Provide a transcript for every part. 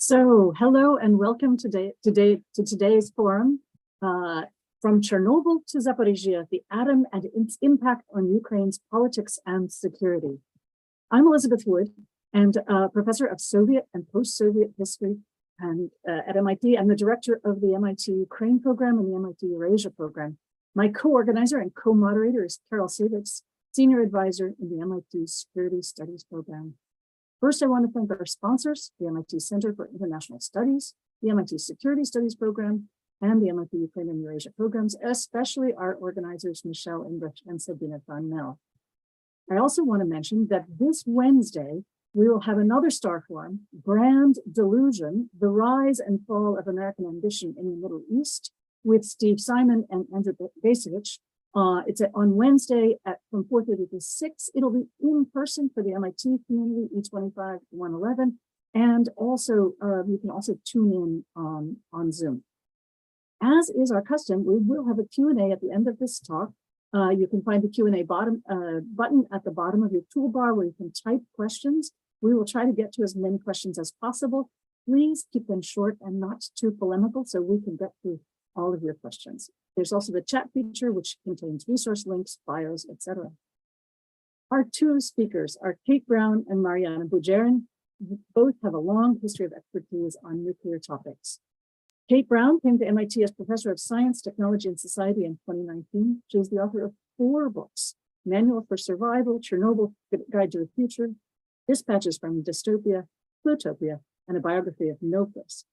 So, hello and welcome to today's forum, from Chernobyl to Zaporizhzhia, the atom and its impact on Ukraine's politics and security. I'm Elizabeth Wood, and professor of Soviet and post-Soviet history and at MIT. I'm the director of the MIT Ukraine program and the MIT Eurasia program. My co-organizer and co-moderator is Carol Savitz, senior advisor in the MIT Security Studies program. First, I want to thank our sponsors, the MIT Center for International Studies, the MIT Security Studies program, and the MIT Ukraine and Eurasia programs, especially our organizers, Michelle Enrich and Sabina von Mel. I also want to mention that this Wednesday, we will have another Starr forum, Grand Delusion, The Rise and Fall of American Ambition in the Middle East, with Steve Simon and Andrew Basevich. It's on Wednesday from 4:30 to 6. It'll be in person for the MIT community, E25-111, and also you can also tune in on Zoom. As is our custom, we will have a Q&A at the end of this talk. You can find the Q&A button at the bottom of your toolbar where you can type questions. We will try to get to as many questions as possible. Please keep them short and not too polemical so we can get through all of your questions. There's also the chat feature, which contains resource links, bios, etc. Our two speakers are Kate Brown and Mariana Bujarin. Both have a long history of expertise on nuclear topics. Kate Brown came to MIT as professor of science, technology, and society in 2019. She is the author of 4 books: Manual for Survival, Chernobyl, Guide to the Future, Dispatches from Dystopia, Plutopia, and a biography of No Place.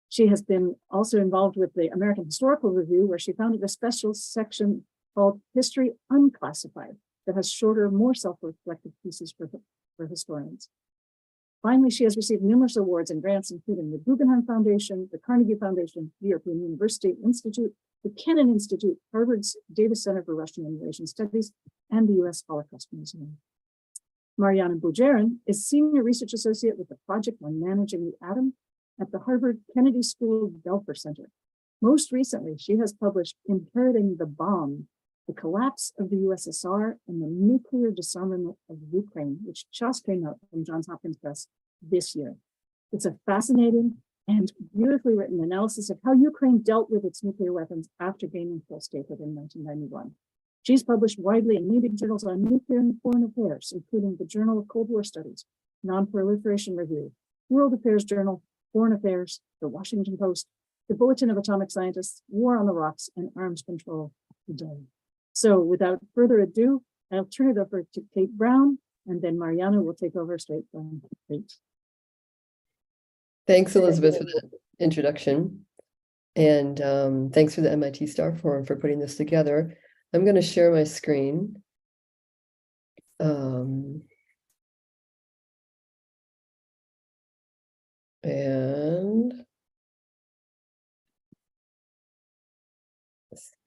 She has been also involved with the American Historical Review, where she founded a special section called History Unclassified that has shorter, more self-reflective pieces for historians. Finally, she has received numerous awards and grants, including the Guggenheim Foundation, the Carnegie Foundation, the European University Institute, the Kennan Institute, Harvard's Davis Center for Russian and Eurasian Studies, and the U.S. Holocaust Museum. Mariana Bujarin is Senior Research Associate with the Project on Managing the Atom at the Harvard Kennedy School Belfer Center. Most recently, she has published Inheriting the Bomb, The Collapse of the USSR and the Nuclear Disarmament of Ukraine, which just came out from Johns Hopkins Press this year. It's a fascinating and beautifully written analysis of how Ukraine dealt with its nuclear weapons after gaining full statehood in 1991. She's published widely in leading journals on nuclear and foreign affairs, including the Journal of Cold War Studies, Non-Proliferation Review, World Affairs Journal, Foreign Affairs, the Washington Post, the Bulletin of Atomic Scientists, War on the Rocks, and Arms Control Today. So without further ado, I'll turn it over to Kate Brown, and then Mariana will take over straight from Kate. Thanks, Elizabeth, for the introduction. And thanks for the MIT Starr Forum for putting this together. I'm going to share my screen.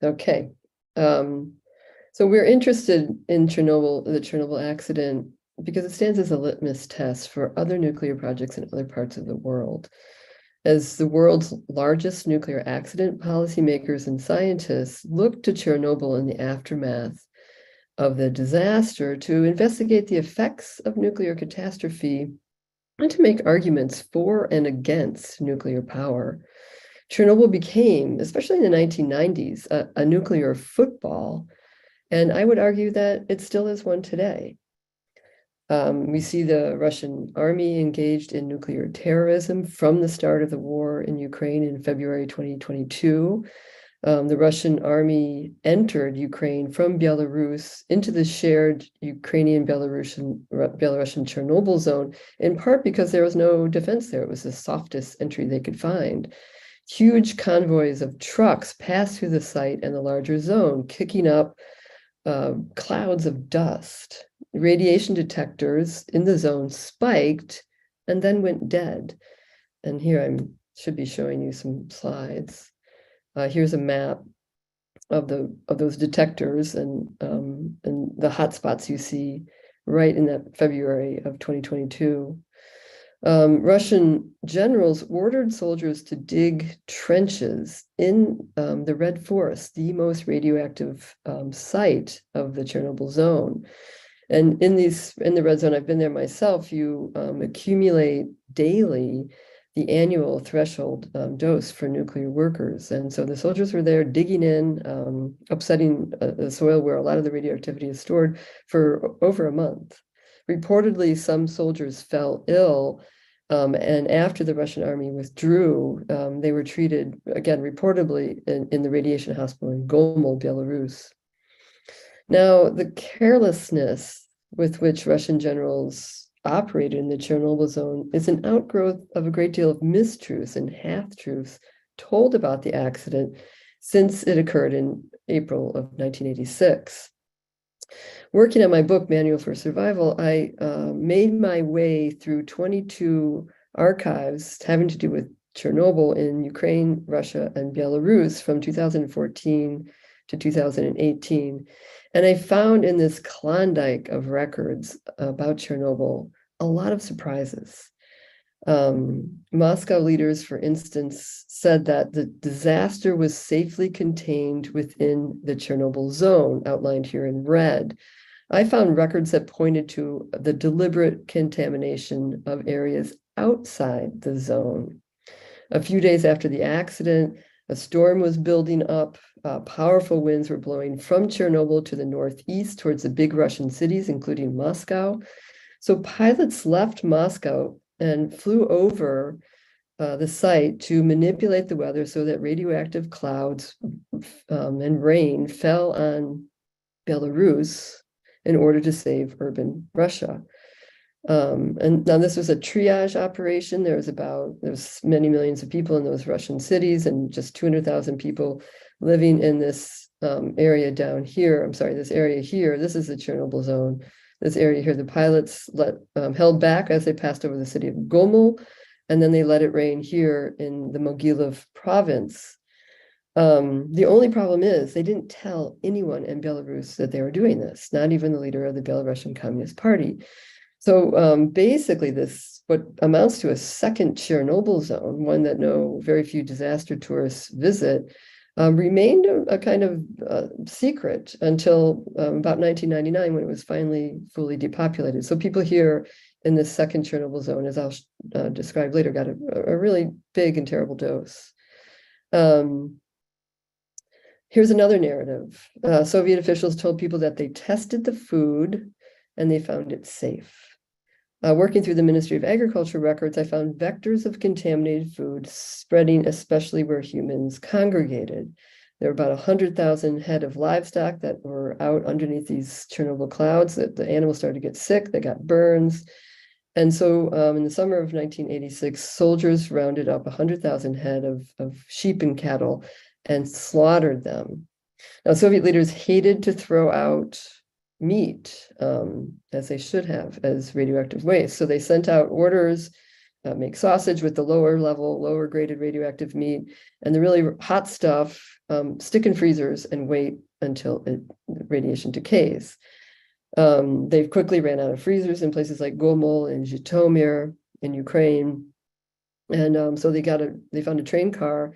Okay. So we're interested in the Chernobyl accident, because it stands as a litmus test for other nuclear projects in other parts of the world. As the world's largest nuclear accident, policymakers and scientists look to Chernobyl in the aftermath of the disaster to investigate the effects of nuclear catastrophe and to make arguments for and against nuclear power. Chernobyl became, especially in the 1990s, a nuclear football, and I would argue that it still is one today. We see the Russian army engaged in nuclear terrorism from the start of the war in Ukraine in February 2022. The Russian army entered Ukraine from Belarus into the shared Ukrainian-Belarusian Chernobyl zone, in part because there was no defense there. It was the softest entry they could find. Huge convoys of trucks passed through the site and the larger zone, kicking up clouds of dust. Radiation detectors in the zone spiked and then went dead. And here I should be showing you some slides. Here's a map of those detectors and the hotspots you see right in that February of 2022. Russian generals ordered soldiers to dig trenches in the Red Forest, the most radioactive site of the Chernobyl zone. And in the red zone, I've been there myself, you accumulate daily the annual threshold dose for nuclear workers. And so the soldiers were there digging in, upsetting the soil where a lot of the radioactivity is stored for over a month. Reportedly, some soldiers fell ill, and after the Russian army withdrew, they were treated, again, reportedly in the radiation hospital in Gomel, Belarus. Now, the carelessness with which Russian generals operated in the Chernobyl zone is an outgrowth of a great deal of mistruths and half-truths told about the accident since it occurred in April of 1986. Working on my book, Manual for Survival, I made my way through 22 archives having to do with Chernobyl in Ukraine, Russia, and Belarus from 2014 to 2018. And I found in this Klondike of records about Chernobyl a lot of surprises. Moscow leaders, for instance, said that the disaster was safely contained within the Chernobyl zone, outlined here in red. I found records that pointed to the deliberate contamination of areas outside the zone. A few days after the accident, a storm was building up. Powerful winds were blowing from Chernobyl to the northeast towards the big Russian cities, including Moscow. So pilots left Moscow and flew over the site to manipulate the weather so that radioactive clouds and rain fell on Belarus in order to save urban Russia. And now this was a triage operation. There was many millions of people in those Russian cities and just 200,000 people living in this area down here. I'm sorry, this area here. This is the Chernobyl zone. This area here, the pilots held back as they passed over the city of Gomel, and then they let it rain here in the Mogilov province. The only problem is they didn't tell anyone in Belarus that they were doing this, not even the leader of the Belarusian Communist Party. So basically this, what amounts to a second Chernobyl zone, one that very few disaster tourists visit, remained a kind of secret until about 1999 when it was finally fully depopulated. So people here in this second Chernobyl zone, as I'll describe later, got a really big and terrible dose. Here's another narrative. Soviet officials told people that they tested the food and they found it safe. Working through the Ministry of Agriculture records, I found vectors of contaminated food spreading especially where humans congregated. There were about 100,000 head of livestock that were out underneath these Chernobyl clouds. That the animals started to get sick, they got burns. And so in the summer of 1986, soldiers rounded up 100,000 head of sheep and cattle and slaughtered them. Now, Soviet leaders hated to throw out meat, as they should have, as radioactive waste. So they sent out orders, make sausage with the lower graded radioactive meat, and the really hot stuff, stick in freezers and wait until radiation decays. They quickly ran out of freezers in places like Gomel and Zhytomyr in Ukraine. And so they found a train car,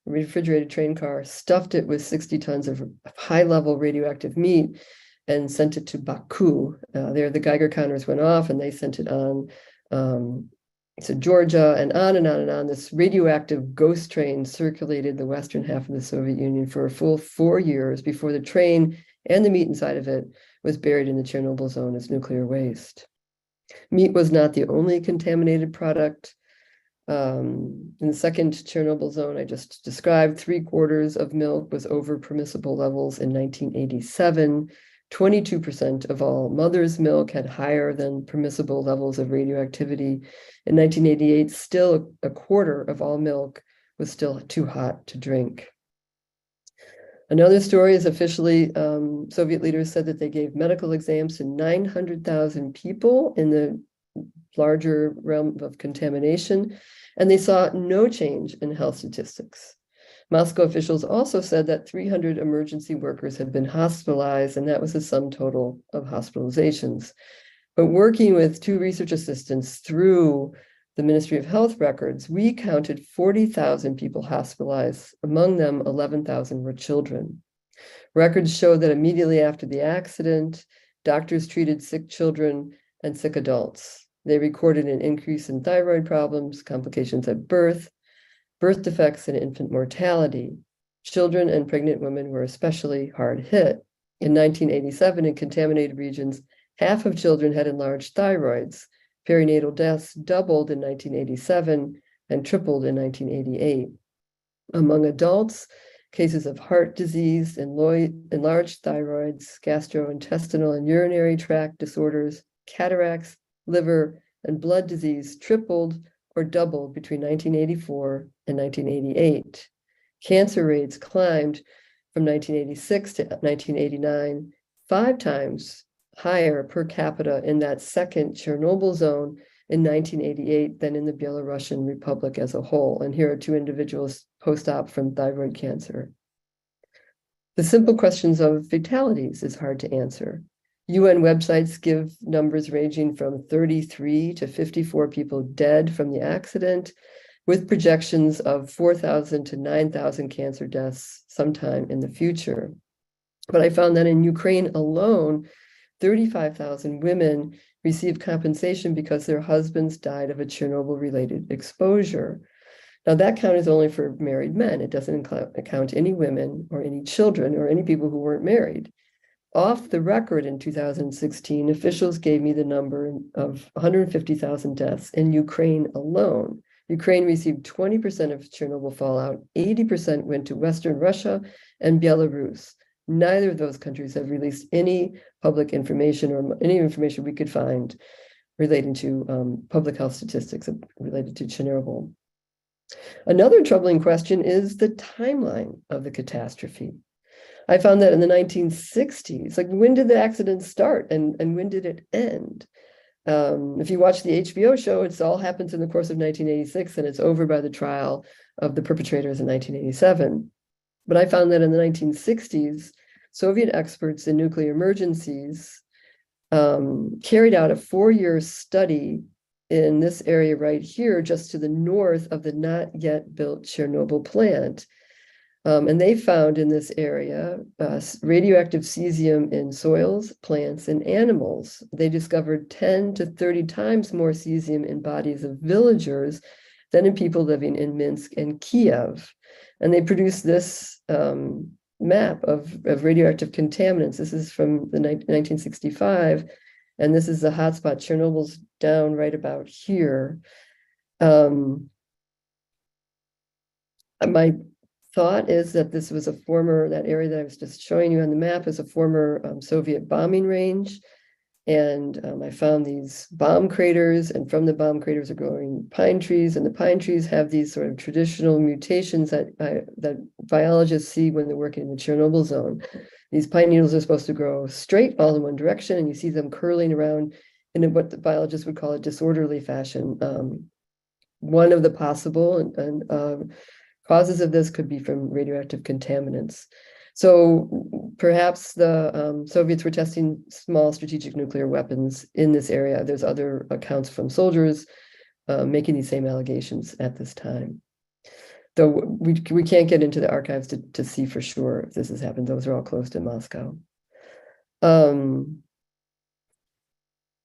a refrigerated train car, stuffed it with 60 tons of high-level radioactive meat, and sent it to Baku. There, the Geiger counters went off, and they sent it on to Georgia, and on and on and on. This radioactive ghost train circulated the western half of the Soviet Union for a full 4 years before the train and the meat inside of it was buried in the Chernobyl zone as nuclear waste. Meat was not the only contaminated product. In the second Chernobyl zone I just described, 3/4 of milk was over permissible levels in 1987. 22% of all mother's milk had higher than permissible levels of radioactivity. In 1988, still a quarter of all milk was still too hot to drink. Another story is officially, Soviet leaders said that they gave medical exams to 900,000 people in the larger realm of contamination, and they saw no change in health statistics. Moscow officials also said that 300 emergency workers had been hospitalized, and that was the sum total of hospitalizations. But working with 2 research assistants through the Ministry of Health records, we counted 40,000 people hospitalized. Among them, 11,000 were children. Records show that immediately after the accident, doctors treated sick children and sick adults. They recorded an increase in thyroid problems, complications at birth, birth defects, and infant mortality. Children and pregnant women were especially hard hit. In 1987, in contaminated regions, half of children had enlarged thyroids. Perinatal deaths doubled in 1987 and tripled in 1988. Among adults, cases of heart disease, enlarged thyroids, gastrointestinal and urinary tract disorders, cataracts, liver, and blood disease tripled or doubled between 1984 and 1988. Cancer rates climbed from 1986 to 1989, 5 times higher per capita in that second Chernobyl zone in 1988 than in the Belarusian Republic as a whole. And here are 2 individuals post-op from thyroid cancer. The simple questions of fatalities is hard to answer. UN websites give numbers ranging from 33 to 54 people dead from the accident, with projections of 4,000 to 9,000 cancer deaths sometime in the future. But I found that in Ukraine alone, 35,000 women received compensation because their husbands died of a Chernobyl-related exposure. Now, that count is only for married men. It doesn't count any women or any children or any people who weren't married. Off the record in 2016, officials gave me the number of 150,000 deaths in Ukraine alone. Ukraine received 20% of Chernobyl fallout, 80% went to Western Russia and Belarus. Neither of those countries have released any public information or any information we could find relating to public health statistics related to Chernobyl. Another troubling question is the timeline of the catastrophe. I found that in the 1960s, like when did the accident start and when did it end? If you watch the HBO show, it all happens in the course of 1986 and it's over by the trial of the perpetrators in 1987. But I found that in the 1960s, Soviet experts in nuclear emergencies carried out a 4-year study in this area right here, just to the north of the not yet built Chernobyl plant. And they found in this area radioactive cesium in soils, plants, and animals. They discovered 10 to 30 times more cesium in bodies of villagers than in people living in Minsk and Kiev. And they produced this map of radioactive contaminants. This is from the 1965, and this is the hotspot. Chernobyl's down right about here. My thought is that this was that area that I was just showing you on the map is a former Soviet bombing range. And I found these bomb craters, and from the bomb craters are growing pine trees, and the pine trees have these sort of traditional mutations that biologists see when they're working in the Chernobyl zone. These pine needles are supposed to grow straight all in one direction, and you see them curling around in what the biologists would call a disorderly fashion. One of the possible causes of this could be from radioactive contaminants. So perhaps the Soviets were testing small strategic nuclear weapons in this area. There's other accounts from soldiers making these same allegations at this time. Though we can't get into the archives to see for sure if this has happened. Those are all closed in Moscow.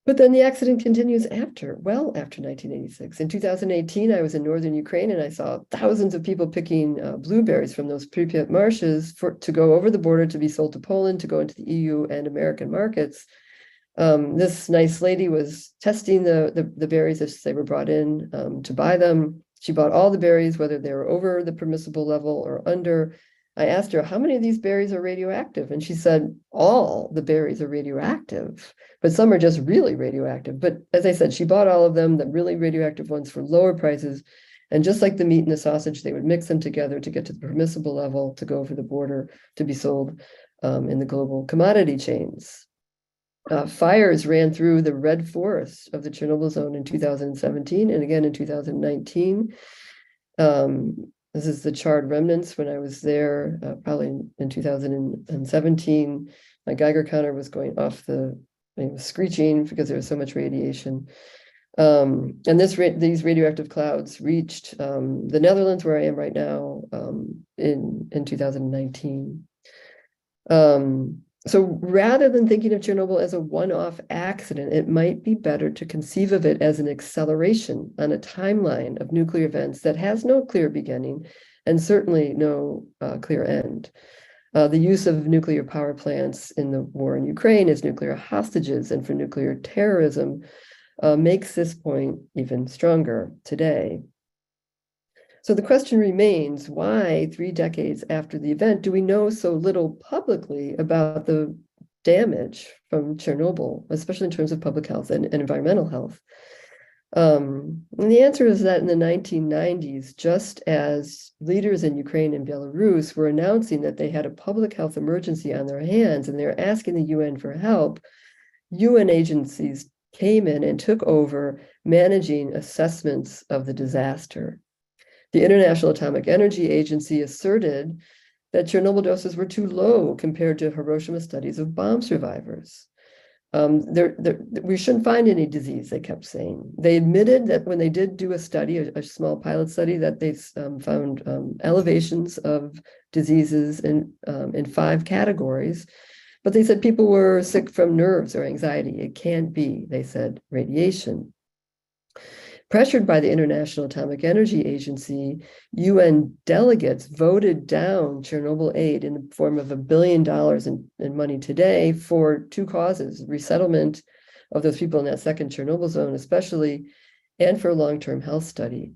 But then the accident continues after 1986. In 2018, I was in northern Ukraine and I saw thousands of people picking blueberries from those Pripyat marshes to go over the border to be sold to Poland, to go into the EU and American markets. This nice lady was testing the berries as they were brought in to buy them. She bought all the berries, whether they were over the permissible level or under. I asked her, how many of these berries are radioactive? And she said, all the berries are radioactive, but some are just really radioactive. But as I said, she bought all of them, the really radioactive ones, for lower prices. And just like the meat and the sausage, they would mix them together to get to the permissible level to go over the border to be sold in the global commodity chains. Fires ran through the red forest of the Chernobyl zone in 2017 and again in 2019. This is the charred remnants when I was there, probably in 2017. My Geiger counter was going off it was screeching because there was so much radiation. And these radioactive clouds reached the Netherlands, where I am right now, in 2019. So rather than thinking of Chernobyl as a one-off accident, it might be better to conceive of it as an acceleration on a timeline of nuclear events that has no clear beginning and certainly no clear end. The use of nuclear power plants in the war in Ukraine as nuclear hostages and for nuclear terrorism makes this point even stronger today. So the question remains, why 3 decades after the event do we know so little publicly about the damage from Chernobyl, especially in terms of public health and environmental health? And the answer is that in the 1990s, just as leaders in Ukraine and Belarus were announcing that they had a public health emergency on their hands and they're asking the UN for help, UN agencies came in and took over managing assessments of the disaster. The International Atomic Energy Agency asserted that Chernobyl doses were too low compared to Hiroshima studies of bomb survivors. We shouldn't find any disease, they kept saying. They admitted that when they did do a study, a small pilot study, that they found elevations of diseases in 5 categories. But they said people were sick from nerves or anxiety. It can't be, they said, radiation. Pressured by the International Atomic Energy Agency, UN delegates voted down Chernobyl aid in the form of $1 billion in money today for 2 causes: resettlement of those people in that second Chernobyl zone, especially, and for a long-term health study.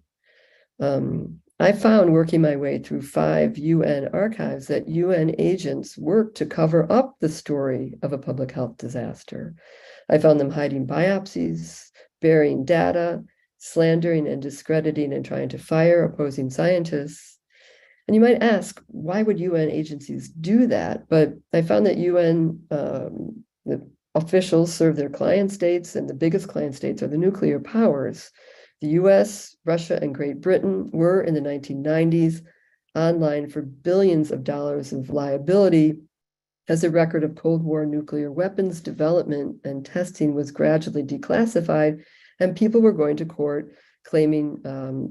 I found, working my way through 5 UN archives, that UN agents worked to cover up the story of a public health disaster. I found them hiding biopsies, burying data, slandering and discrediting and trying to fire opposing scientists. And you might ask, why would UN agencies do that? But I found that UN the officials serve their client states, and the biggest client states are the nuclear powers. The US, Russia, and Great Britain were in the 1990s online for billions of dollars of liability as a record of Cold War nuclear weapons development and testing was gradually declassified, and people were going to court claiming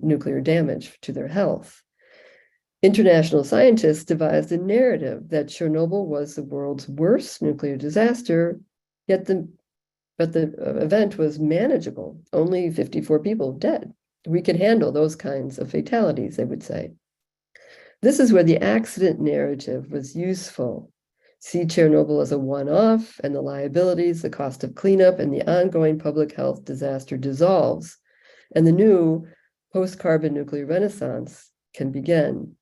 nuclear damage to their health. International scientists devised a narrative that Chernobyl was the world's worst nuclear disaster, but the event was manageable. Only 54 people dead. We can handle those kinds of fatalities, they would say. This is where the accident narrative was useful. See Chernobyl as a one-off, and the liabilities, the cost of cleanup, and the ongoing public health disaster dissolves, and the new post-carbon nuclear renaissance can begin.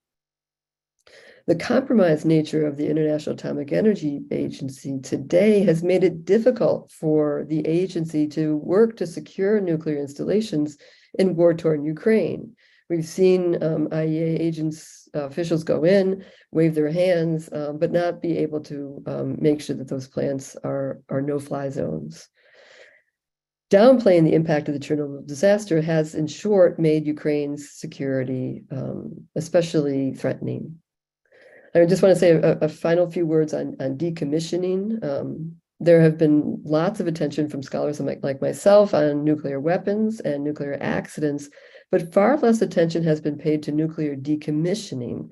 The compromised nature of the International Atomic Energy Agency today has made it difficult for the agency to work to secure nuclear installations in war-torn Ukraine. We've seen IAEA agents, officials go in, wave their hands, but not be able to make sure that those plants are no-fly zones. Downplaying the impact of the Chernobyl disaster has, in short, made Ukraine's security especially threatening. I just want to say a final few words on decommissioning. There have been lots of attention from scholars like myself on nuclear weapons and nuclear accidents, but far less attention has been paid to nuclear decommissioning,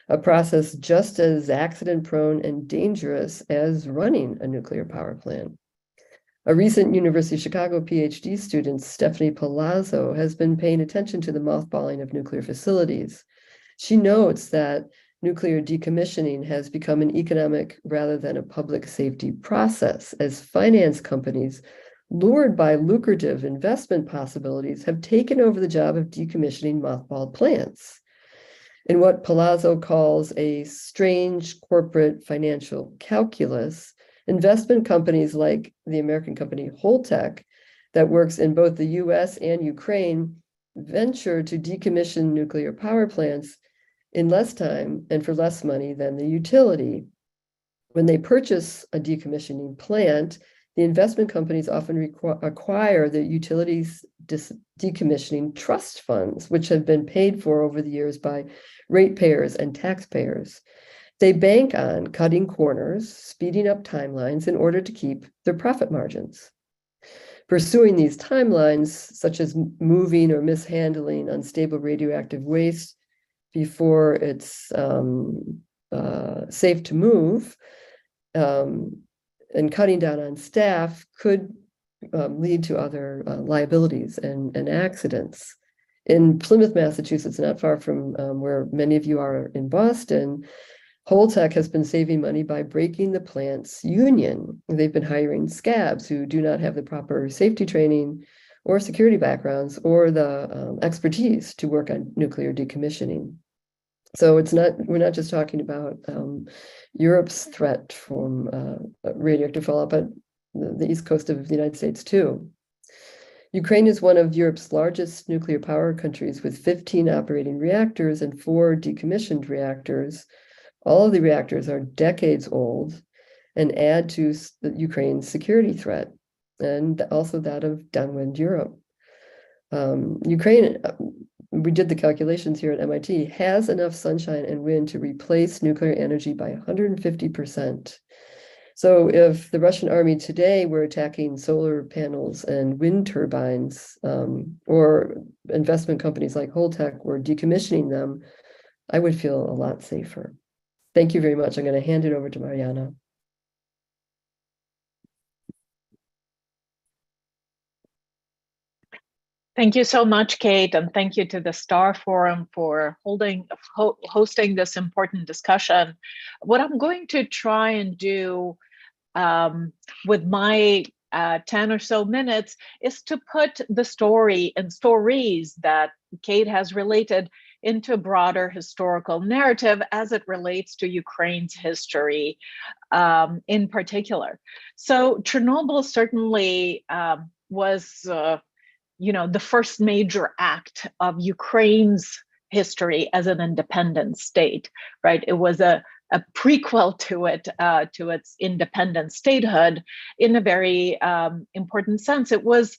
a process just as accident-prone and dangerous as running a nuclear power plant. A recent University of Chicago PhD student, Stephanie Palazzo, has been paying attention to the mothballing of nuclear facilities. She notes that nuclear decommissioning has become an economic rather than a public safety process, as finance companies, lured by lucrative investment possibilities, have taken over the job of decommissioning mothballed plants. In what Palazzo calls a strange corporate financial calculus, investment companies like the American company Holtec, that works in both the US and Ukraine, venture to decommission nuclear power plants in less time and for less money than the utility. When they purchase a decommissioning plant, the investment companies often acquire the utilities decommissioning trust funds, which have been paid for over the years by ratepayers and taxpayers. They bank on cutting corners, speeding up timelines in order to keep their profit margins. Pursuing these timelines, such as moving or mishandling unstable radioactive waste before it's safe to move, and cutting down on staff could lead to other liabilities and accidents. In Plymouth, Massachusetts, not far from where many of you are in Boston, Holtec has been saving money by breaking the plant's union. They've been hiring scabs who do not have the proper safety training or security backgrounds or the expertise to work on nuclear decommissioning. So we're not just talking about Europe's threat from radioactive fallout, but the east coast of the United States too. Ukraine is one of Europe's largest nuclear power countries with 15 operating reactors and 4 decommissioned reactors. All of the reactors are decades old and add to Ukraine's security threat and also that of downwind Europe. Ukraine, we did the calculations here at MIT, has enough sunshine and wind to replace nuclear energy by 150%. So if the Russian army today were attacking solar panels and wind turbines, or investment companies like Holtec were decommissioning them, I would feel a lot safer. Thank you very much. I'm going to hand it over to Mariana. Thank you so much, Kate, and thank you to the Starr Forum for hosting this important discussion. What I'm going to try and do with my 10 or so minutes is to put the story and stories that Kate has related into a broader historical narrative as it relates to Ukraine's history in particular. So Chernobyl certainly was the first major act of Ukraine's history as an independent state, right? It was a prequel to it, to its independent statehood in a very important sense. It was,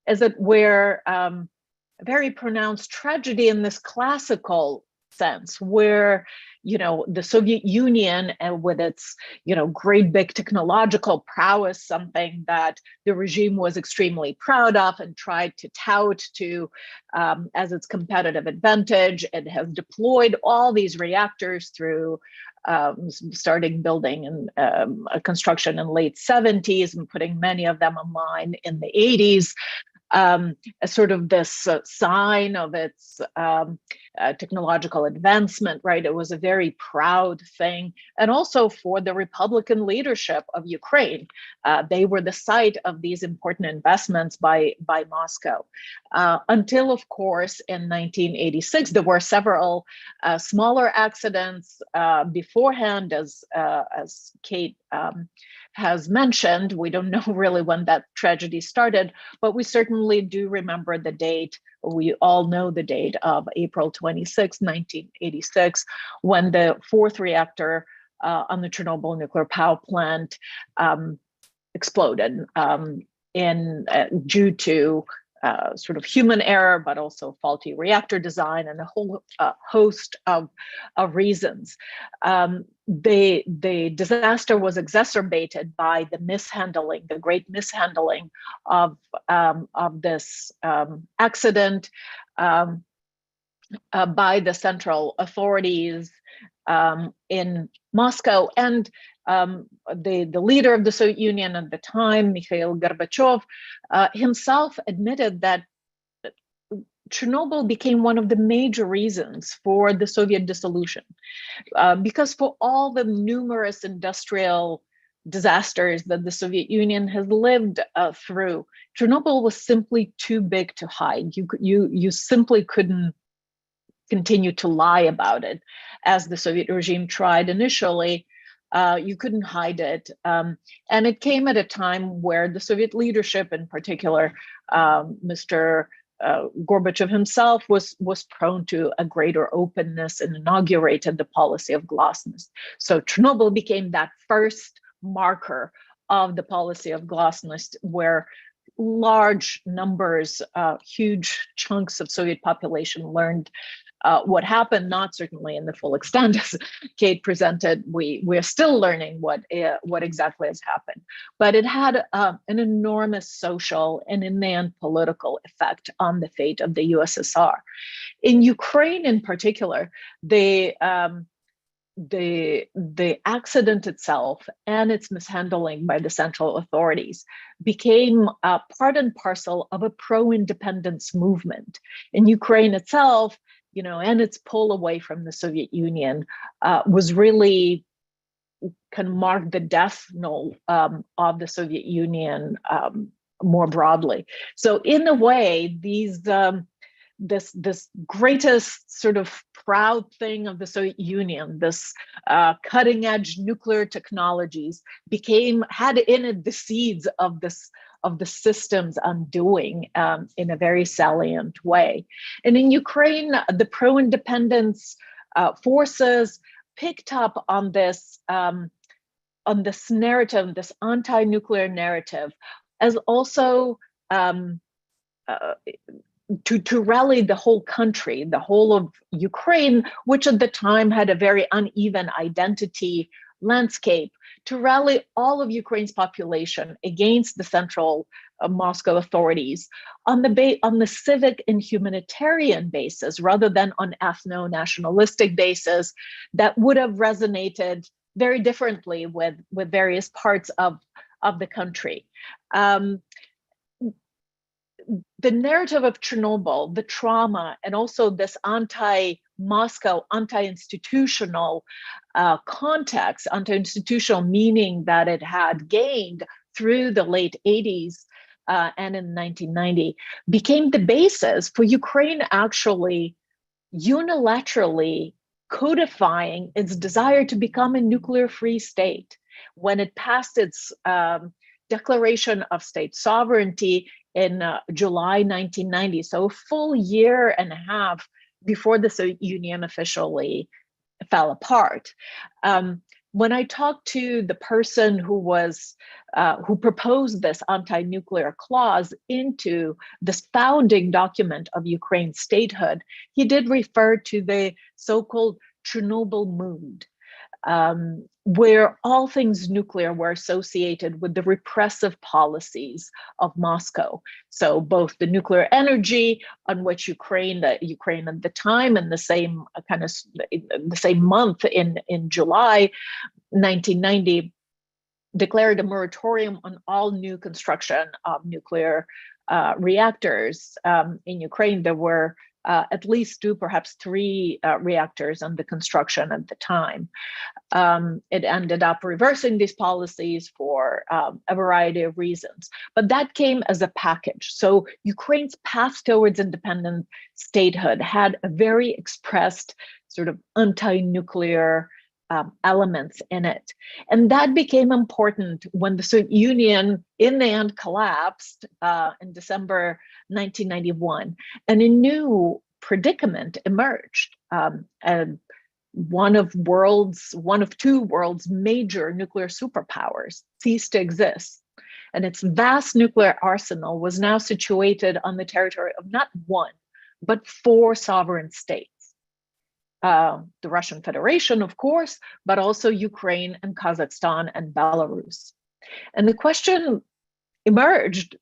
as it were, a very pronounced tragedy in this classical sense, where the Soviet Union, with its great big technological prowess, something that the regime was extremely proud of and tried to tout to as its competitive advantage. It has deployed all these reactors through starting building and construction in late 70s and putting many of them online in the 80s. As sort of this sign of its technological advancement, right? It was a very proud thing. And also for the Republican leadership of Ukraine, they were the site of these important investments by Moscow. Until, of course, in 1986, there were several smaller accidents beforehand, as Kate has mentioned. We don't know really when that tragedy started, but we certainly do remember the date. We all know the date of April 26, 1986, when the 4th reactor on the Chernobyl nuclear power plant exploded due to sort of human error, but also faulty reactor design and a whole host of reasons. The disaster was exacerbated by the great mishandling of this accident by the central authorities in Moscow. And the leader of the Soviet Union at the time, Mikhail Gorbachev, himself admitted that Chernobyl became one of the major reasons for the Soviet dissolution, because for all the numerous industrial disasters that the Soviet Union has lived through, Chernobyl was simply too big to hide. You simply couldn't continue to lie about it, as the Soviet regime tried initially. You couldn't hide it. And it came at a time where the Soviet leadership, in particular, Mr. Gorbachev himself, was prone to a greater openness and inaugurated the policy of glasnost. So Chernobyl became that first marker of the policy of glasnost, where large numbers, huge chunks of Soviet population learned what happened, not certainly in the full extent as Kate presented. We're still learning what exactly has happened, but it had an enormous social and in the end political effect on the fate of the USSR. In Ukraine, in particular, the the accident itself and its mishandling by the central authorities became part and parcel of a pro-independence movement in Ukraine itself, and its pull away from the Soviet Union was really can mark the death knell of the Soviet Union more broadly. So in a way, this greatest sort of proud thing of the Soviet Union, this cutting edge nuclear technologies, had in it the seeds of the system's undoing in a very salient way. And in Ukraine, the pro-independence forces picked up on this narrative, this anti-nuclear narrative, as also to rally the whole country, the whole of Ukraine, which at the time had a very uneven identity landscape, to rally all of Ukraine's population against the central Moscow authorities on the civic and humanitarian basis, rather than on ethno-nationalistic basis that would have resonated very differently with various parts of the country. The narrative of Chernobyl, the trauma, and also this anti-Moscow, anti-institutional context, anti-institutional meaning that it had gained through the late 80s and in 1990, became the basis for Ukraine actually unilaterally codifying its desire to become a nuclear-free state when it passed its declaration of state sovereignty in July 1990, so a full year and a half before the Soviet Union officially fell apart. When I talked to the person who proposed this anti-nuclear clause into this founding document of Ukraine's statehood, he did refer to the so-called Chernobyl mood, where all things nuclear were associated with the repressive policies of Moscow. So both the nuclear energy, on which Ukraine at the time, in the same month in July 1990, declared a moratorium on all new construction of nuclear reactors. In Ukraine, there were at least 2, perhaps 3 reactors under construction at the time. It ended up reversing these policies for a variety of reasons, but that came as a package. So Ukraine's path towards independent statehood had a very expressed sort of anti-nuclear elements in it. And that became important when the Soviet Union in the end collapsed in December 1991, and a new predicament emerged. And one of 2 world's major nuclear superpowers ceased to exist. And its vast nuclear arsenal was now situated on the territory of not 1, but 4 sovereign states. The Russian Federation, of course, but also Ukraine and Kazakhstan and Belarus. And the question emerged,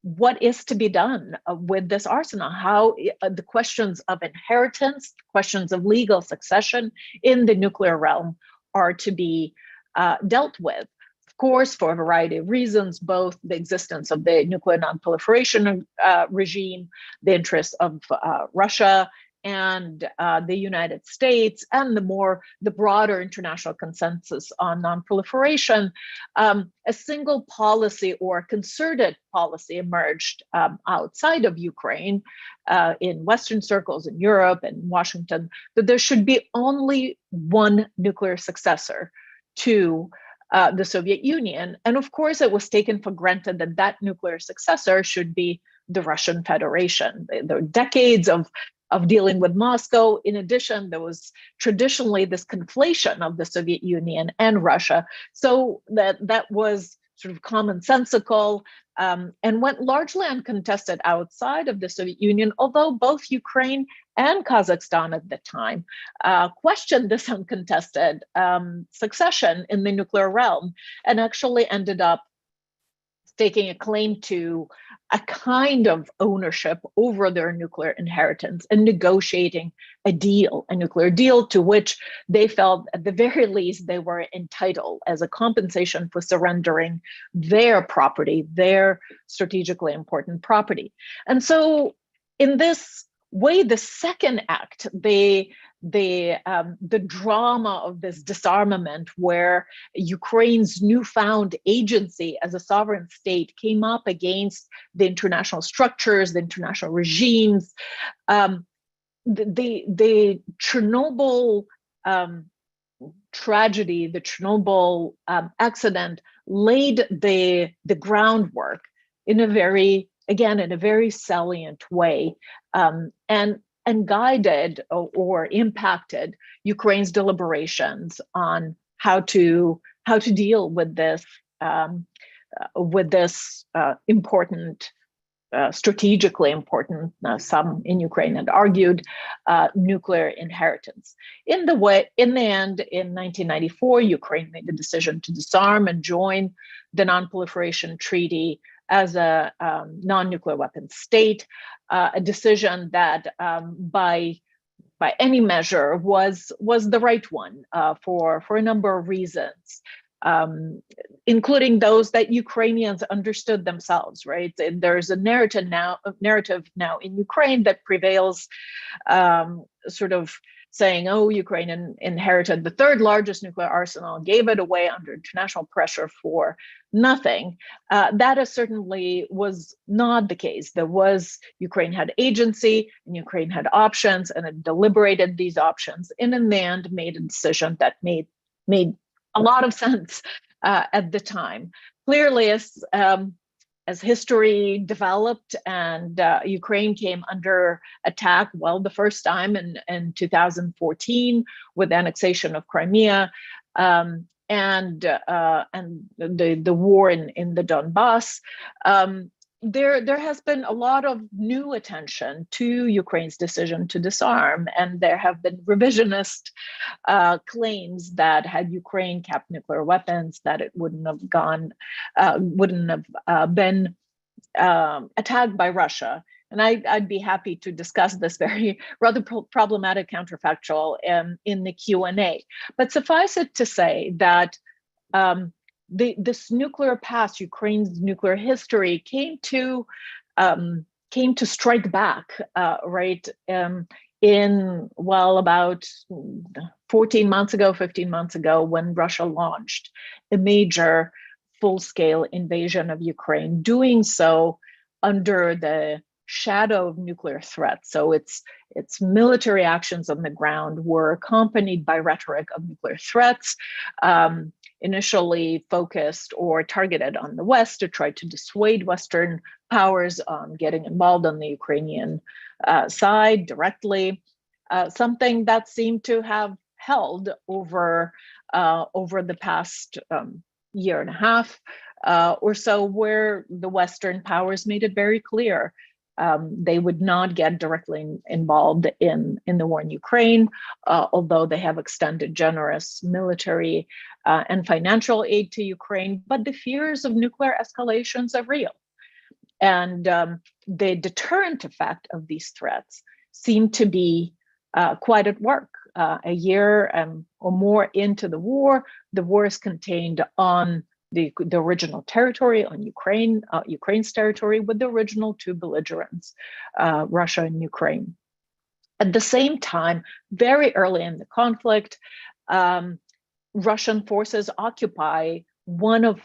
what is to be done with this arsenal? How the questions of inheritance, questions of legal succession in the nuclear realm are to be dealt with. Of course, for a variety of reasons, both the existence of the nuclear non-proliferation regime, the interests of Russia and the United States, and the broader international consensus on non-proliferation, a single policy or concerted policy emerged outside of Ukraine, in Western circles, in Europe and Washington, that there should be only one nuclear successor to the Soviet Union. And of course, it was taken for granted that that nuclear successor should be the Russian Federation. There were decades of dealing with Moscow. In addition, there was traditionally this conflation of the Soviet Union and Russia. So that was sort of commonsensical and went largely uncontested outside of the Soviet Union, although both Ukraine and Kazakhstan at the time questioned this uncontested succession in the nuclear realm and actually ended up staking a claim to a kind of ownership over their nuclear inheritance and negotiating a nuclear deal to which they felt at the very least they were entitled as a compensation for surrendering their property, their strategically important property. And so in this way, the second act, the drama of this disarmament where Ukraine's newfound agency as a sovereign state came up against the international structures, the international regimes. The Chernobyl tragedy, the Chernobyl accident laid the groundwork in a very salient way, and guided or impacted Ukraine's deliberations on how to deal with this important, strategically important, some in Ukraine had argued, nuclear inheritance. In the end, in 1994, Ukraine made the decision to disarm and join the Non-Proliferation Treaty as a non-nuclear weapons state, a decision that by any measure was the right one for a number of reasons, including those that Ukrainians understood themselves, right? And there's a narrative now in Ukraine that prevails, sort of saying, oh, Ukraine inherited the third largest nuclear arsenal, gave it away under international pressure for nothing. That certainly was not the case. Ukraine had agency, and Ukraine had options, and it deliberated these options, and in the end made a decision that made a lot of sense at the time. Clearly, as history developed and Ukraine came under attack, well, the first time in 2014 with annexation of Crimea, and the war in the Donbass, there has been a lot of new attention to Ukraine's decision to disarm, and there have been revisionist claims that had Ukraine kept nuclear weapons, that it wouldn't have been attacked by Russia. And I'd be happy to discuss this very rather problematic counterfactual in the Q&A. But suffice it to say that this nuclear past, Ukraine's nuclear history, came to strike back, right? About 15 months ago, when Russia launched a major full-scale invasion of Ukraine, doing so under the shadow of nuclear threats. So its military actions on the ground were accompanied by rhetoric of nuclear threats, initially focused or targeted on the West to try to dissuade Western powers on getting involved on the Ukrainian side directly, something that seemed to have held over the past year and a half or so, where the Western powers made it very clear they would not get directly involved in the war in Ukraine, although they have extended generous military and financial aid to Ukraine. But the fears of nuclear escalations are real. And the deterrent effect of these threats seem to be quite at work. A year or more into the war is contained on the original territory, on Ukraine's territory, with the original two belligerents, Russia and Ukraine. At the same time, very early in the conflict, Russian forces occupy one of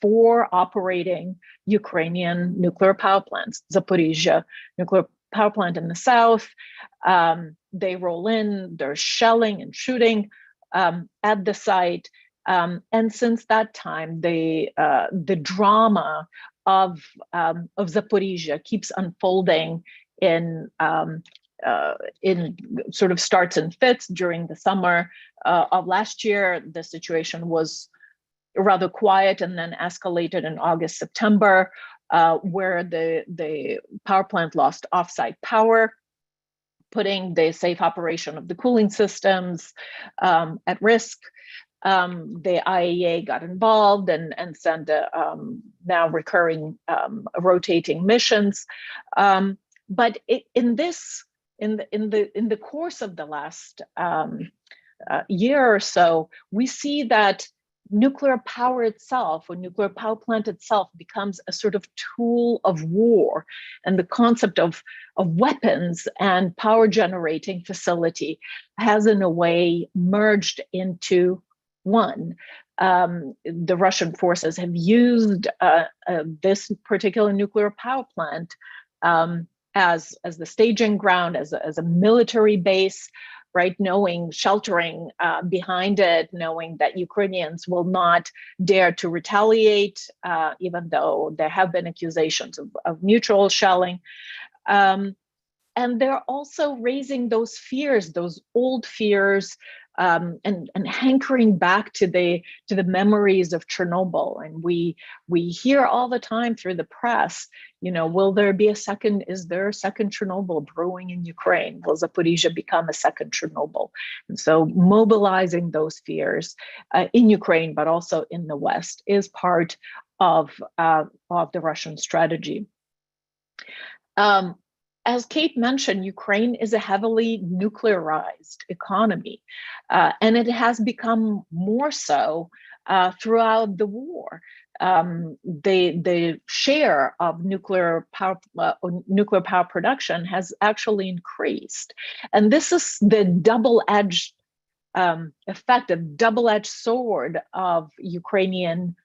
4 operating Ukrainian nuclear power plants, Zaporizhzhia nuclear power plant in the south. They roll in, there's shelling and shooting at the site. And since that time, the drama of Zaporizhzhia keeps unfolding in sort of starts in fits. During the summer of last year, the situation was rather quiet and then escalated in August, September, where the power plant lost offsite power, putting the safe operation of the cooling systems at risk. the IAEA got involved and sent now recurring rotating missions. But in the course of the last year or so, we see that nuclear power itself, or nuclear power plant itself, becomes a sort of tool of war, and the concept of weapons and power generating facility has in a way merged into one. The Russian forces have used this particular nuclear power plant as the staging ground, as a military base, right? Sheltering behind it, knowing that Ukrainians will not dare to retaliate, even though there have been accusations of mutual shelling. And they're also raising those fears, those old fears, and hankering back to the memories of Chernobyl. And we hear all the time through the press, will there be is there a second Chernobyl brewing in Ukraine? Will Zaporizhzhia become a second Chernobyl? And so mobilizing those fears in Ukraine, but also in the West, is part of the Russian strategy. As Kate mentioned, Ukraine is a heavily nuclearized economy, and it has become more so throughout the war. The share of nuclear power production has actually increased, and this is the double-edged effect, a double-edged sword of Ukrainian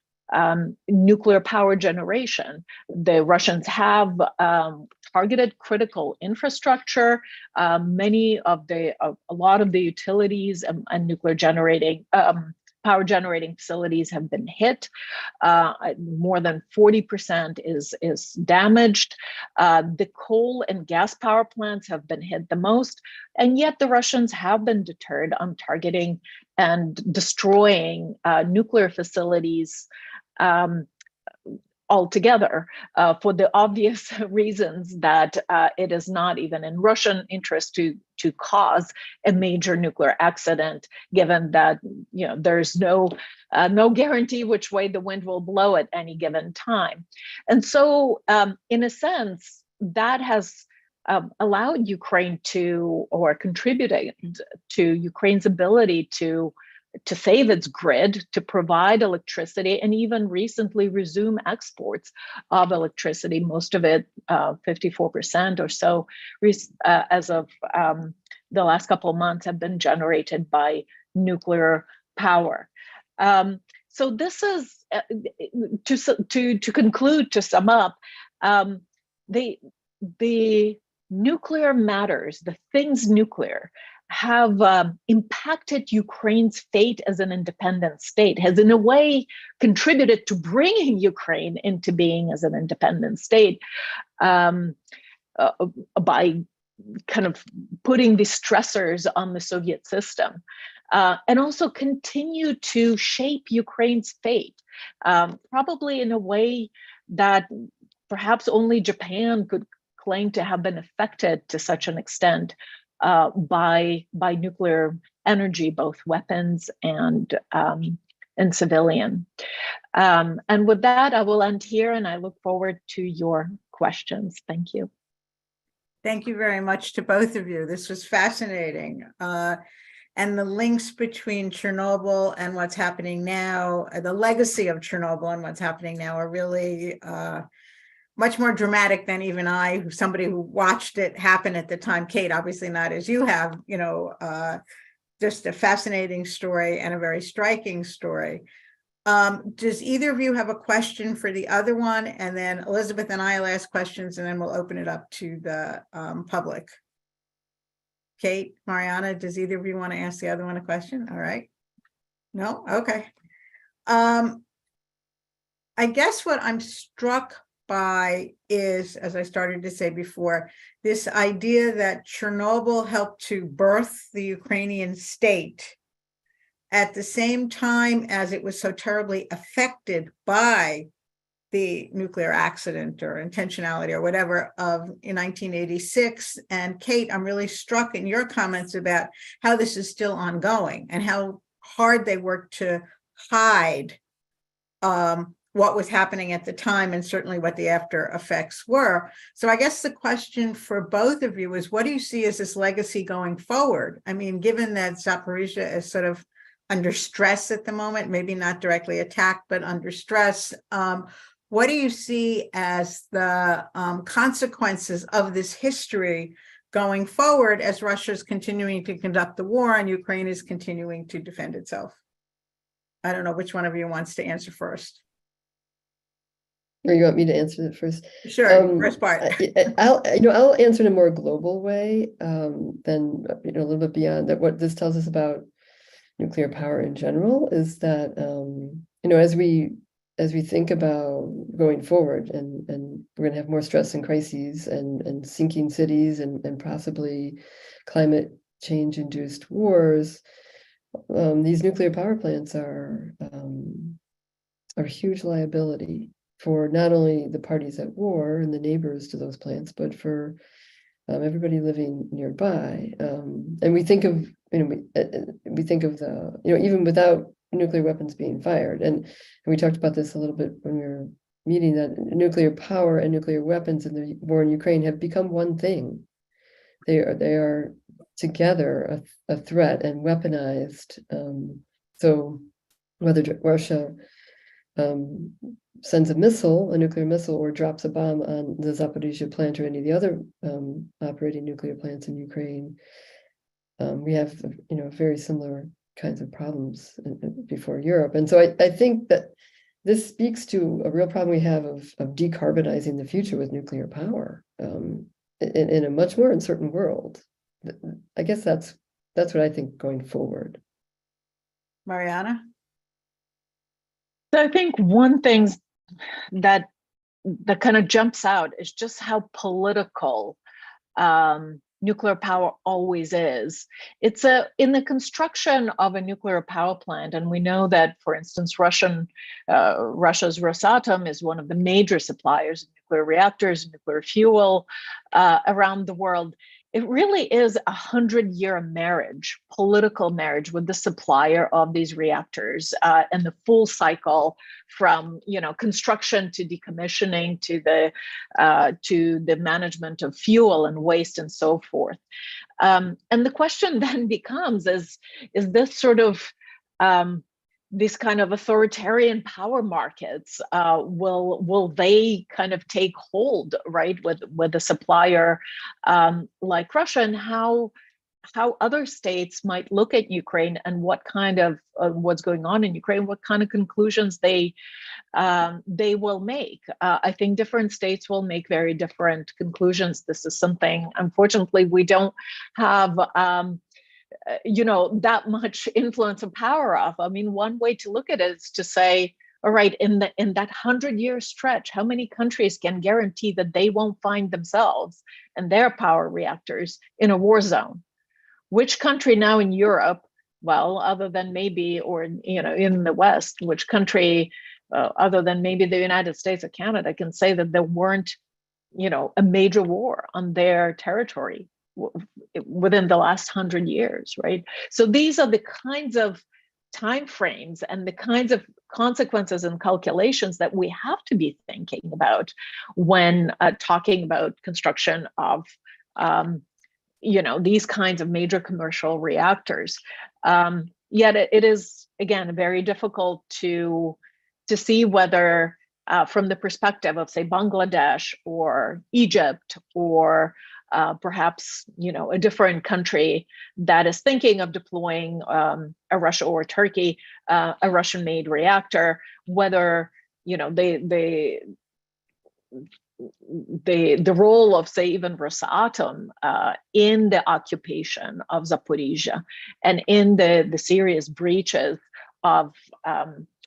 nuclear power generation. The Russians have targeted critical infrastructure. A lot of the utilities and nuclear generating power generating facilities have been hit. More than 40% is damaged. The coal and gas power plants have been hit the most, and yet the Russians have been deterred on targeting and destroying nuclear facilities altogether, for the obvious reasons that it is not even in Russian interest to cause a major nuclear accident, given that there's no guarantee which way the wind will blow at any given time. And so, in a sense, that has allowed Ukraine or contributed to Ukraine's ability to save its grid, to provide electricity, and even recently resume exports of electricity. Most of it, 54% or so, as of the last couple of months, have been generated by nuclear power. So this is, to conclude, to sum up, the nuclear matters, the things nuclear, have impacted Ukraine's fate as an independent state, has in a way contributed to bringing Ukraine into being as an independent state by kind of putting the stressors on the Soviet system, and also continue to shape Ukraine's fate, probably in a way that perhaps only Japan could claim to have been affected to such an extent by nuclear energy, both weapons and civilian. And with that, I will end here, and I look forward to your questions. Thank you. Thank you very much to both of you. This was fascinating. And the links between Chernobyl and what's happening now, the legacy of Chernobyl and what's happening now, are really much more dramatic than even somebody who watched it happen at the time. Kate, obviously not as you have, just a fascinating story and a very striking story. Does either of you have a question for the other one? And then Elizabeth and I will ask questions, and then we'll open it up to the public. Kate, Mariana, does either of you want to ask the other one a question? All right. No? Okay. I guess what I'm struck by is, as I started to say before, this idea that Chernobyl helped to birth the Ukrainian state at the same time as it was so terribly affected by the nuclear accident or intentionality or whatever in 1986. And Kate, I'm really struck in your comments about how this is still ongoing and how hard they worked to hide what was happening at the time, and certainly what the after effects were. So I guess the question for both of you is, what do you see as this legacy going forward? I mean, given that Zaporizhzhia is sort of under stress at the moment, maybe not directly attacked, but under stress, what do you see as the consequences of this history going forward as Russia is continuing to conduct the war and Ukraine is continuing to defend itself? I don't know which one of you wants to answer first. Or you want me to answer it first? Sure, first part. I'll answer in a more global way than a little bit beyond that. What this tells us about nuclear power in general is that as we think about going forward, and we're going to have more stress and crises and sinking cities and possibly climate change induced wars, these nuclear power plants are a huge liability for not only the parties at war and the neighbors to those plants, but for everybody living nearby. And we think of, we think of the, even without nuclear weapons being fired. And we talked about this a little bit when we were meeting, that nuclear power and nuclear weapons in the war in Ukraine have become one thing. They are together a threat and weaponized. So whether Russia sends a nuclear missile, or drops a bomb on the Zaporizhzhia plant or any of the other operating nuclear plants in Ukraine, we have very similar kinds of problems before Europe. And so I think that this speaks to a real problem we have of decarbonizing the future with nuclear power in a much more uncertain world. I guess that's what I think going forward. Mariana? So I think one thing that kind of jumps out is just how political nuclear power always is. It's in the construction of a nuclear power plant, and we know that, for instance, Russia's Rosatom is one of the major suppliers of nuclear reactors, nuclear fuel around the world. It really is 100-year marriage, political marriage, with the supplier of these reactors, and the full cycle from construction to decommissioning to the management of fuel and waste and so forth. And the question then becomes: is this sort of these kind of authoritarian power markets, will they kind of take hold, right, with a supplier like Russia, and how other states might look at Ukraine and what kind of what's going on in Ukraine, what kind of conclusions they will make. I think different states will make very different conclusions. This is something, unfortunately, we don't have that much influence and power of. I mean, one way to look at it is to say, all right, in that 100-year stretch, how many countries can guarantee that they won't find themselves and their power reactors in a war zone? Which country now in Europe, well, other than maybe, or in the West, which country other than maybe the United States or Canada can say that there weren't a major war on their territory within the last 100 years, right? So these are the kinds of timeframes and the kinds of consequences and calculations that we have to be thinking about when talking about construction of these kinds of major commercial reactors. Yet it is, again, very difficult to see whether from the perspective of, say, Bangladesh or Egypt, or perhaps a different country that is thinking of deploying a Russia or Turkey, a Russian-made reactor, whether the role of, say, even Rosatom in the occupation of Zaporizhzhia and in the serious breaches of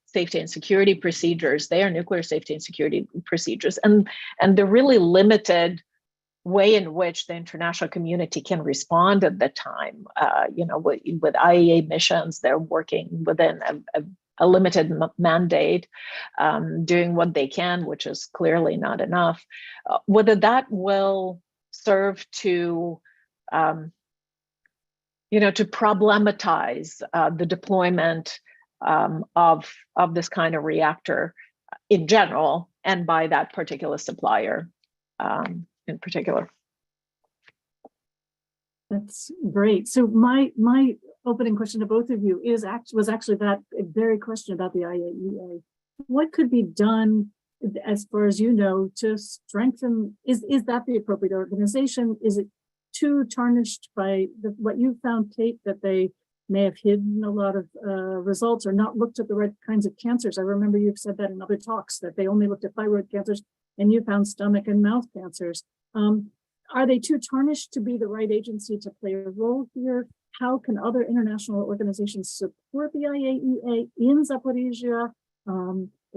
safety and security procedures, their nuclear safety and security procedures, and the really limited way in which the international community can respond at the time. With IAEA missions, they're working within a limited mandate, doing what they can, which is clearly not enough. Whether that will serve to to problematize the deployment of this kind of reactor in general, and by that particular supplier in particular. That's great. So my opening question to both of you was actually that very question about the IAEA. What could be done, as far as you know, to strengthen? Is that the appropriate organization? Is it too tarnished by what you found, Kate, that they may have hidden a lot of results or not looked at the right kinds of cancers? I remember you've said that in other talks, that they only looked at thyroid cancers and you found stomach and mouth cancers. Are they too tarnished to be the right agency to play a role here? How can other international organizations support the IAEA in Zaporizhzhia?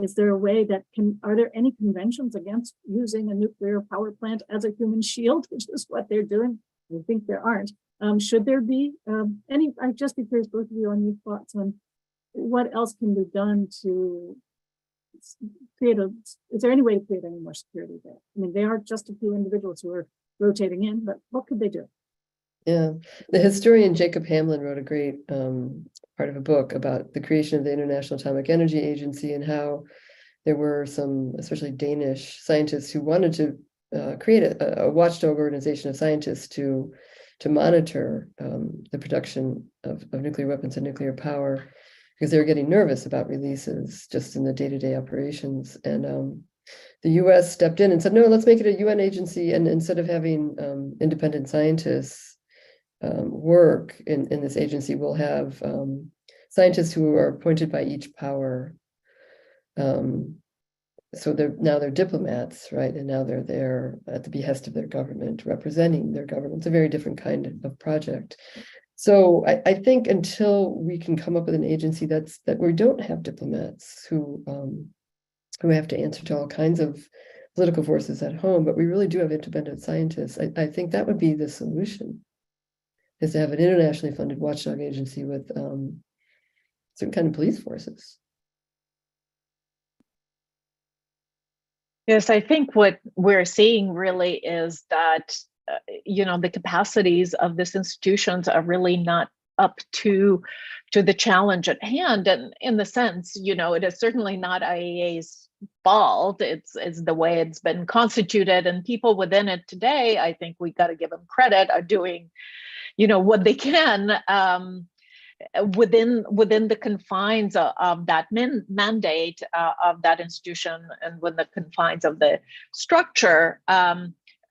Is there a way that are there any conventions against using a nuclear power plant as a human shield, which is what they're doing? I think there aren't. Should there be I'd just be curious, both of you, on your thoughts on what else can be done to create is there any way to create any more security there? I mean, they are just a few individuals who are rotating in, but what could they do? Yeah, the historian Jacob Hamlin wrote a great part of a book about the creation of the International Atomic Energy Agency and how there were some, especially Danish scientists, who wanted to create a watchdog organization of scientists to monitor the production of nuclear weapons and nuclear power, because they were getting nervous about releases just in the day-to-day operations. And the US stepped in and said, no, let's make it a UN agency. And instead of having independent scientists work in this agency, we'll have scientists who are appointed by each power. So they're diplomats, right? And now they're there at the behest of their government, representing their government. It's a very different kind of project. So I think until we can come up with an agency that we don't have diplomats who have to answer to all kinds of political forces at home, but we really do have independent scientists, I think that would be the solution, is to have an internationally funded watchdog agency with certain kind of police forces. Yes, I think what we're seeing really is that, the capacities of these institutions are really not up to the challenge at hand. And in the sense, it is certainly not IAEA's fault. It's the way it's been constituted, and people within it today, I think we got to give them credit, are doing, what they can within the confines of that mandate of that institution, and within the confines of the structure.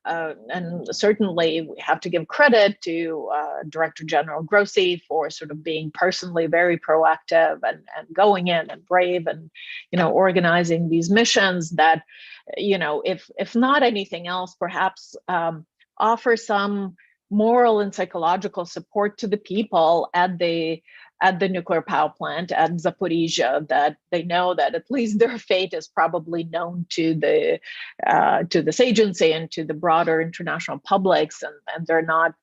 And certainly we have to give credit to Director General Grossi for sort of being personally very proactive and going in and brave and, organizing these missions that, if not anything else, perhaps offer some moral and psychological support to the people at the nuclear power plant at Zaporizhzhia, that they know that at least their fate is probably known to this agency and to the broader international publics, and they're not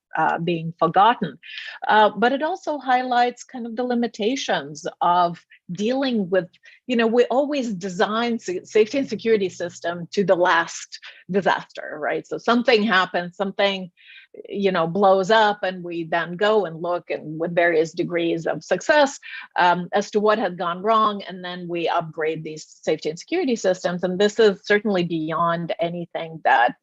being forgotten. But it also highlights kind of the limitations of dealing with, we always design safety and security system to the last disaster, right? So something happens, something blows up, and we then go and look, and with various degrees of success as to what has gone wrong, and then we upgrade these safety and security systems. And this is certainly beyond anything that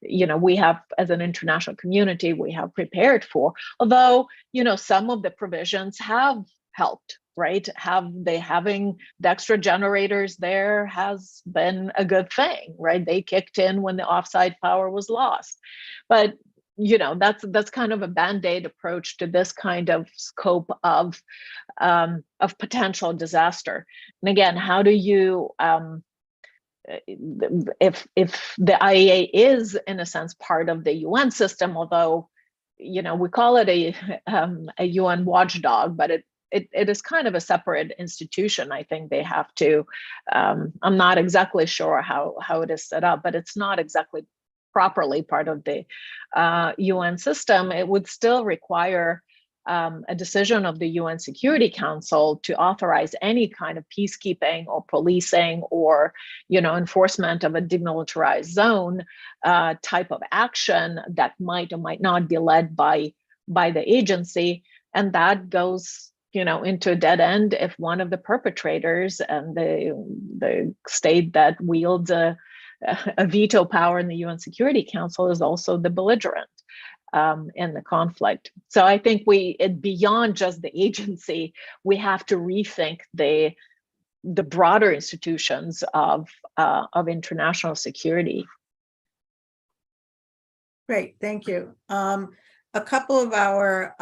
we have, as an international community, we have prepared for. Although some of the provisions have helped, right? Having the extra generators there has been a good thing, right? They kicked in when the offsite power was lost. But that's kind of a band-aid approach to this kind of scope of potential disaster. And again, how do you if the IAEA is in a sense part of the UN system, although we call it a UN watchdog, but it is kind of a separate institution. I think they have to, I'm not exactly sure how it is set up, but it's not exactly properly part of the UN system. It would still require a decision of the UN Security Council to authorize any kind of peacekeeping or policing or enforcement of a demilitarized zone type of action that might or might not be led by by the agency, and that goes, into a dead end if one of the perpetrators and the state that wields a veto power in the UN Security Council is also the belligerent in the conflict. So I think beyond just the agency, we have to rethink the broader institutions of international security. Great, thank you. A couple of our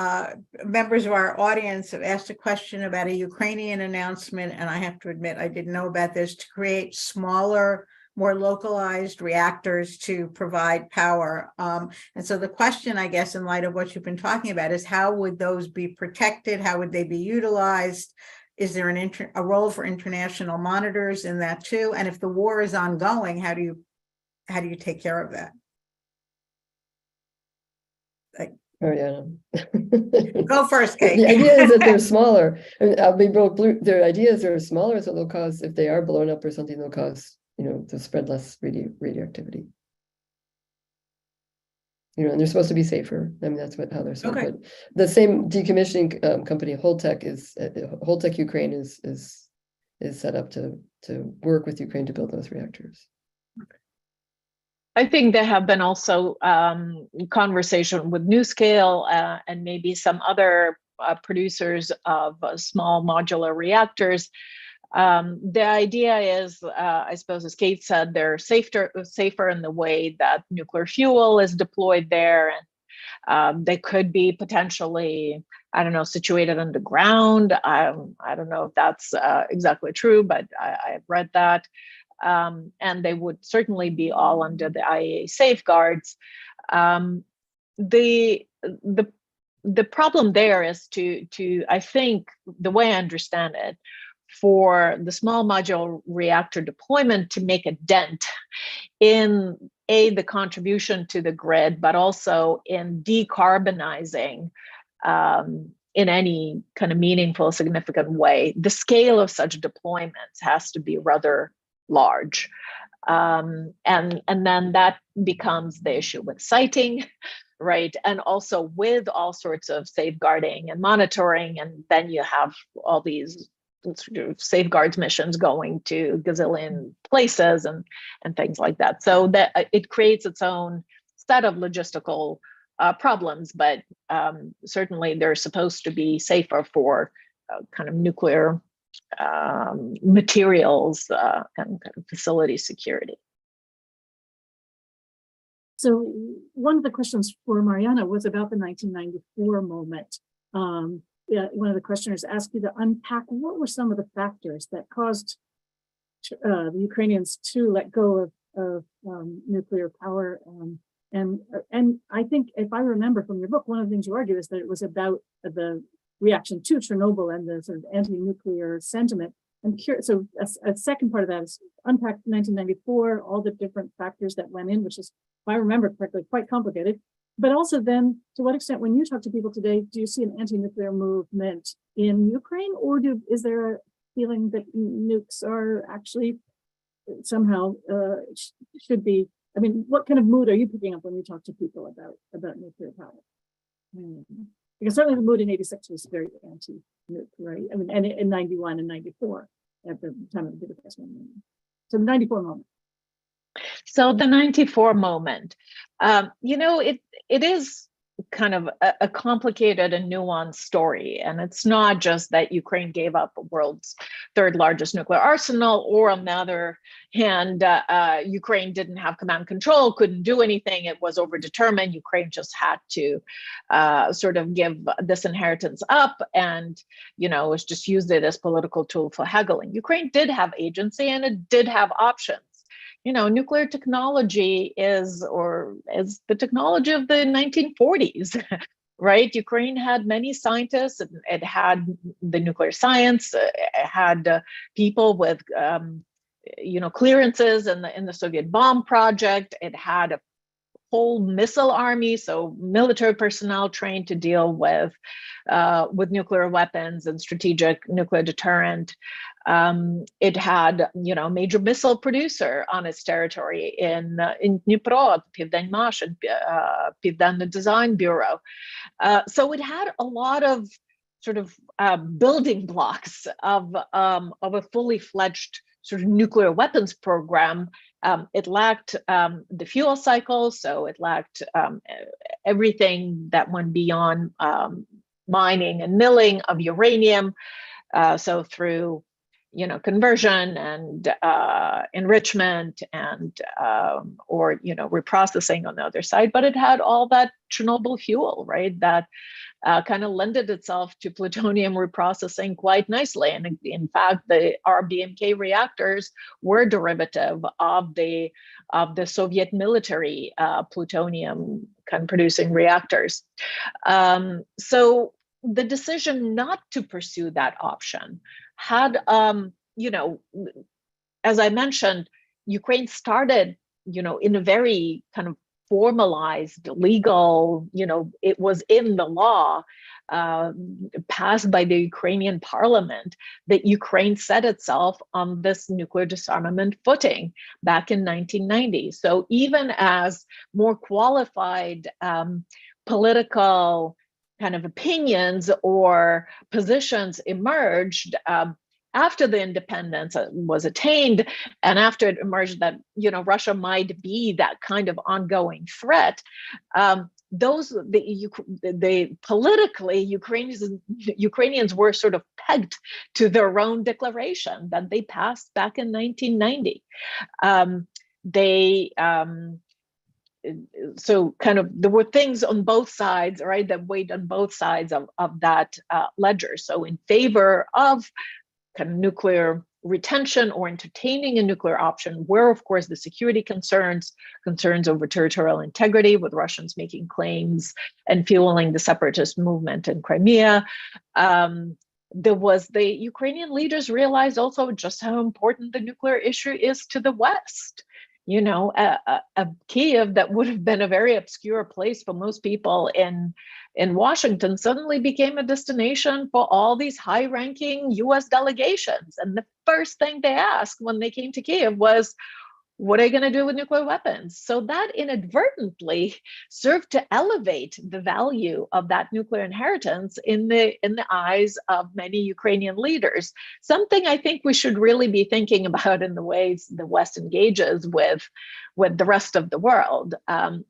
members of our audience have asked a question about a Ukrainian announcement, and I have to admit I didn't know about this, to create smaller, more localized reactors to provide power. And so the question, I guess, in light of what you've been talking about, is how would those be protected? How would they be utilized? Is there a role for international monitors in that too? And if the war is ongoing, how do you take care of that? Go first, Kate. The idea is that they're smaller. I mean, I'll be real blue. Their ideas are smaller, so they'll cause, if they are blown up or something, they'll cause, to spread less radioactivity. And they're supposed to be safer. I mean, that's how they're sold. Okay. But the same decommissioning company, Holtec Ukraine is set up to work with Ukraine to build those reactors. I think there have been also conversation with NuScale and maybe some other producers of small modular reactors. The idea is, I suppose, as Kate said, they're safer in the way that nuclear fuel is deployed there, and they could be potentially, I don't know, situated underground. I don't know if that's exactly true, but I've read that. And they would certainly be all under the IAEA safeguards. The problem there is to I think the way I understand it, for the small modular reactor deployment to make a dent in the contribution to the grid, but also in decarbonizing in any kind of meaningful, significant way, the scale of such deployments has to be rather large. And then that becomes the issue with siting, right? And also with all sorts of safeguarding and monitoring. And then you have all these safeguards missions going to gazillion places and things like that. So that it creates its own set of logistical problems, but certainly they're supposed to be safer for kind of nuclear materials and kind of facility security. So one of the questions for Mariana was about the 1994 moment. One of the questioners asked you to unpack what were some of the factors that caused the Ukrainians to let go of nuclear power. And I think, if I remember from your book, one of the things you argue is that it was about the reaction to Chernobyl and the sort of anti-nuclear sentiment. I'm curious, so a second part of that is unpack 1994, all the different factors that went in, which is, if I remember correctly, quite complicated. But also then, to what extent, when you talk to people today, do you see an anti-nuclear movement in Ukraine, or is there a feeling that nukes are actually somehow should be? I mean, what kind of mood are you picking up when you talk to people about nuclear power? Because certainly the mood in '86 was very anti-nuke, right? I mean, and in '91 and '94 at the time of the Budapest Memorandum. So the '94 moment. So the 94 moment, it is kind of a complicated and nuanced story. And it's not just that Ukraine gave up the world's third largest nuclear arsenal, or on the other hand, Ukraine didn't have command control, couldn't do anything. It was overdetermined. Ukraine just had to sort of give this inheritance up and, was just used it as political tool for haggling. Ukraine did have agency and it did have options. Nuclear technology is the technology of the 1940s, right? Ukraine had many scientists. It had the nuclear science. It had people with, clearances in the Soviet bomb project. It had a whole missile army, so military personnel trained to deal with nuclear weapons and strategic nuclear deterrent. It had, a major missile producer on its territory in Dnipro, Pivdenmash, and Pivden Design Bureau. So it had a lot of sort of building blocks of a fully fledged sort of nuclear weapons program. It lacked the fuel cycle, so it lacked everything that went beyond mining and milling of uranium. So through, conversion and enrichment and or reprocessing on the other side. But it had all that Chernobyl fuel, right? That kind of lended itself to plutonium reprocessing quite nicely. And in fact, our BMK reactors were derivative of the Soviet military plutonium kind of producing reactors. So the decision not to pursue that option had, as I mentioned, Ukraine started, in a very kind of formalized legal, it was in the law passed by the Ukrainian parliament that Ukraine set itself on this nuclear disarmament footing back in 1990. So even as more qualified political kind of opinions or positions emerged after the independence was attained, and after it emerged that Russia might be that kind of ongoing threat, politically Ukrainians were sort of pegged to their own declaration that they passed back in 1990. So kind of there were things on both sides, right, that weighed on both sides of that ledger. So in favor of kind of nuclear retention or entertaining a nuclear option were, of course, the security concerns over territorial integrity, with Russians making claims and fueling the separatist movement in Crimea. There was the Ukrainian leaders realized also just how important the nuclear issue is to the West. A Kiev that would have been a very obscure place for most people in Washington suddenly became a destination for all these high-ranking US delegations. And the first thing they asked when they came to Kiev was, what are you going to do with nuclear weapons? So that inadvertently served to elevate the value of that nuclear inheritance in the eyes of many Ukrainian leaders. Something I think we should really be thinking about in the ways the West engages with the rest of the world,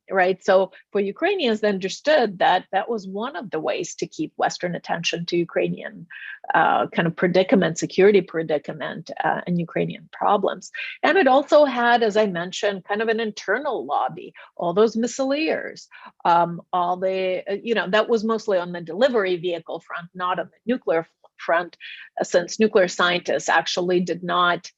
right? So for Ukrainians, they understood that that was one of the ways to keep Western attention to Ukrainian kind of predicament, security predicament, and Ukrainian problems. And it also had, as I mentioned, kind of an internal lobby, all those missileers, all the, that was mostly on the delivery vehicle front, not on the nuclear front, since nuclear scientists actually did not,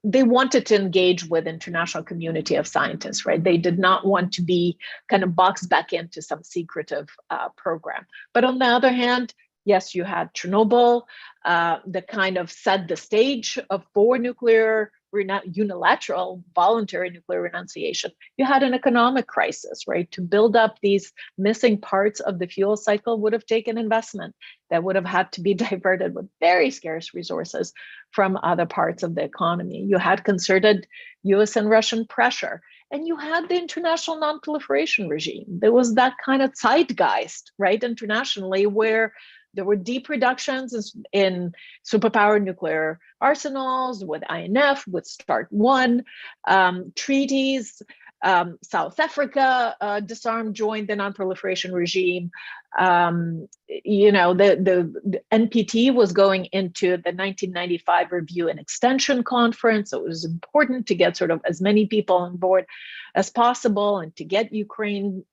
they wanted to engage with international community of scientists, right? They did not want to be kind of boxed back into some secretive program. But on the other hand, yes, you had Chernobyl that kind of set the stage for nuclear unilateral voluntary nuclear renunciation. You had an economic crisis, right? To build up these missing parts of the fuel cycle would have taken investment that would have had to be diverted with very scarce resources from other parts of the economy. You had concerted US and Russian pressure, and you had the international non-proliferation regime. There was that kind of zeitgeist, right, internationally, where there were deep reductions in superpower nuclear arsenals with INF, with START 1 treaties. South Africa disarmed, joined the non-proliferation regime. The NPT was going into the 1995 Review and Extension Conference. So it was important to get sort of as many people on board as possible and to get Ukraine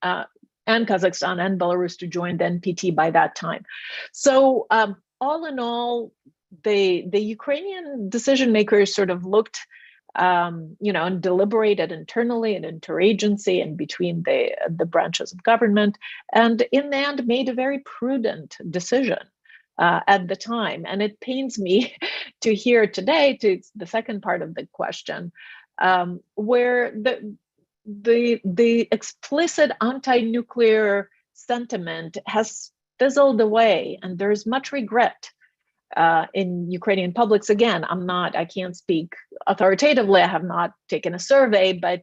and Kazakhstan and Belarus to join the NPT by that time. So all in all, the Ukrainian decision makers sort of looked, and deliberated internally and interagency and between the branches of government, and in the end made a very prudent decision at the time. And it pains me to hear today, to the second part of the question, where the explicit anti-nuclear sentiment has fizzled away, and there's much regret in Ukrainian publics. Again, I can't speak authoritatively. I have not taken a survey, but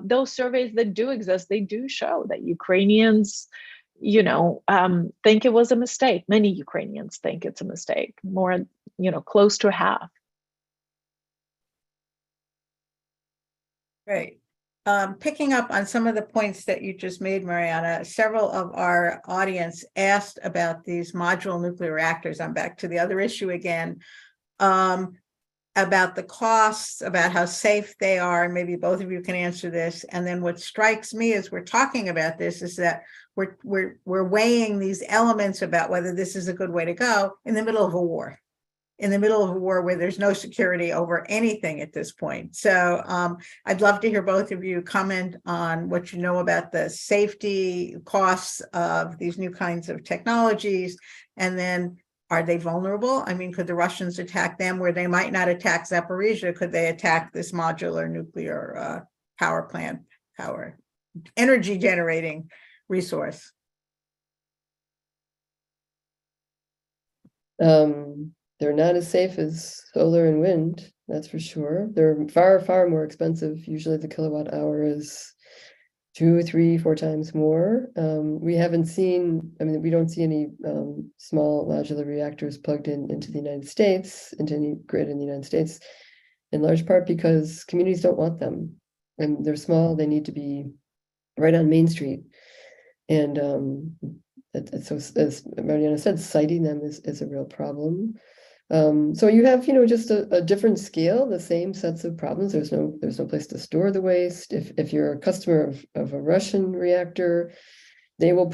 those surveys that do exist, they do show that Ukrainians, think it was a mistake. Many Ukrainians think it's a mistake, more, close to half. Great. Picking up on some of the points that you just made, Mariana, several of our audience asked about these modular nuclear reactors. I'm back to the other issue again, about the costs, about how safe they are, and maybe both of you can answer this. And then what strikes me as we're talking about this is that we're weighing these elements about whether this is a good way to go in the middle of a war. In the middle of a war where there's no security over anything at this point. So I'd love to hear both of you comment on what you know about the safety costs of these new kinds of technologies. And then, are they vulnerable? I mean, could the Russians attack them where they might not attack Zaporizhzhia? Could they attack this modular nuclear power plant, energy generating resource? They're not as safe as solar and wind, that's for sure. They're far, far more expensive. Usually the kilowatt hour is 2, 3, 4 times more. We haven't seen, we don't see any small modular reactors plugged into the United States, into any grid in the United States, in large part because communities don't want them. And they're small, they need to be right on Main Street. And so, as Mariana said, siting them is a real problem. So you have, just a different scale, the same sets of problems. There's no place to store the waste. If you're a customer of a Russian reactor, they will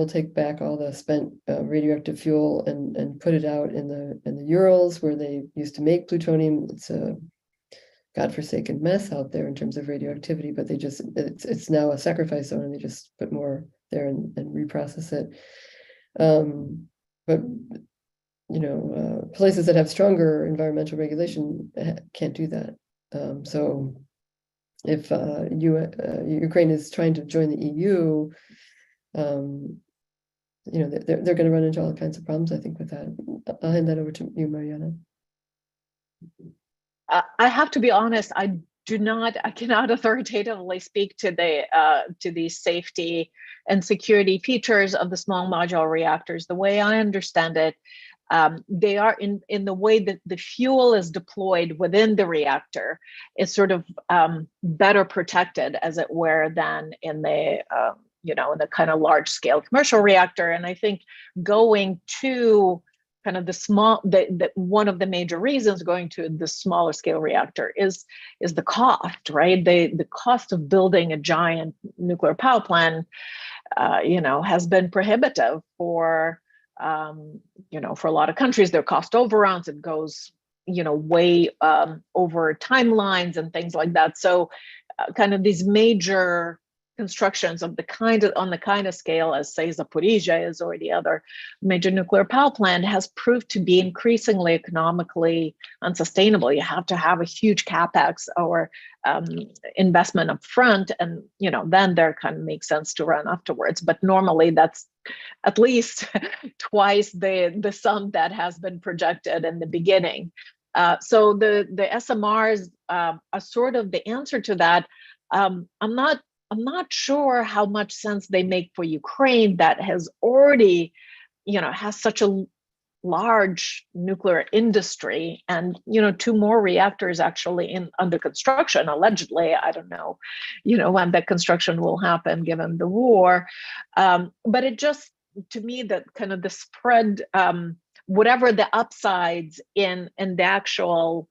take back all the spent radioactive fuel and put it out in the Urals where they used to make plutonium. It's a godforsaken mess out there in terms of radioactivity, but it's now a sacrifice zone, and they just put more there and reprocess it. But places that have stronger environmental regulation can't do that. So if Ukraine is trying to join the EU, they're going to run into all kinds of problems, I think, with that. I'll hand that over to you, Mariana. I have to be honest, I cannot authoritatively speak to the safety and security features of the small modular reactors. The way I understand it, they are in the way that the fuel is deployed within the reactor is sort of better protected, as it were, than in the the kind of large scale commercial reactor. And I think going to kind of one of the major reasons going to the smaller scale reactor is the cost, right? The cost of building a giant nuclear power plant, has been prohibitive for for a lot of countries. There are cost overruns. It goes, way over timelines and things like that. So kind of these major constructions of on the kind of scale as, say, Zaporizhzhia is, or the other major nuclear power plant, has proved to be increasingly economically unsustainable. You have to have a huge capex or investment up front, and then there kind of makes sense to run afterwards. But normally that's at least twice the sum that has been projected in the beginning. So the SMRs are sort of the answer to that. I'm not sure how much sense they make for Ukraine, that has already, has such a large nuclear industry, and 2 more reactors actually under construction, allegedly. I don't know, when that construction will happen given the war. But it just, to me, that kind of the spread, whatever the upsides in the actual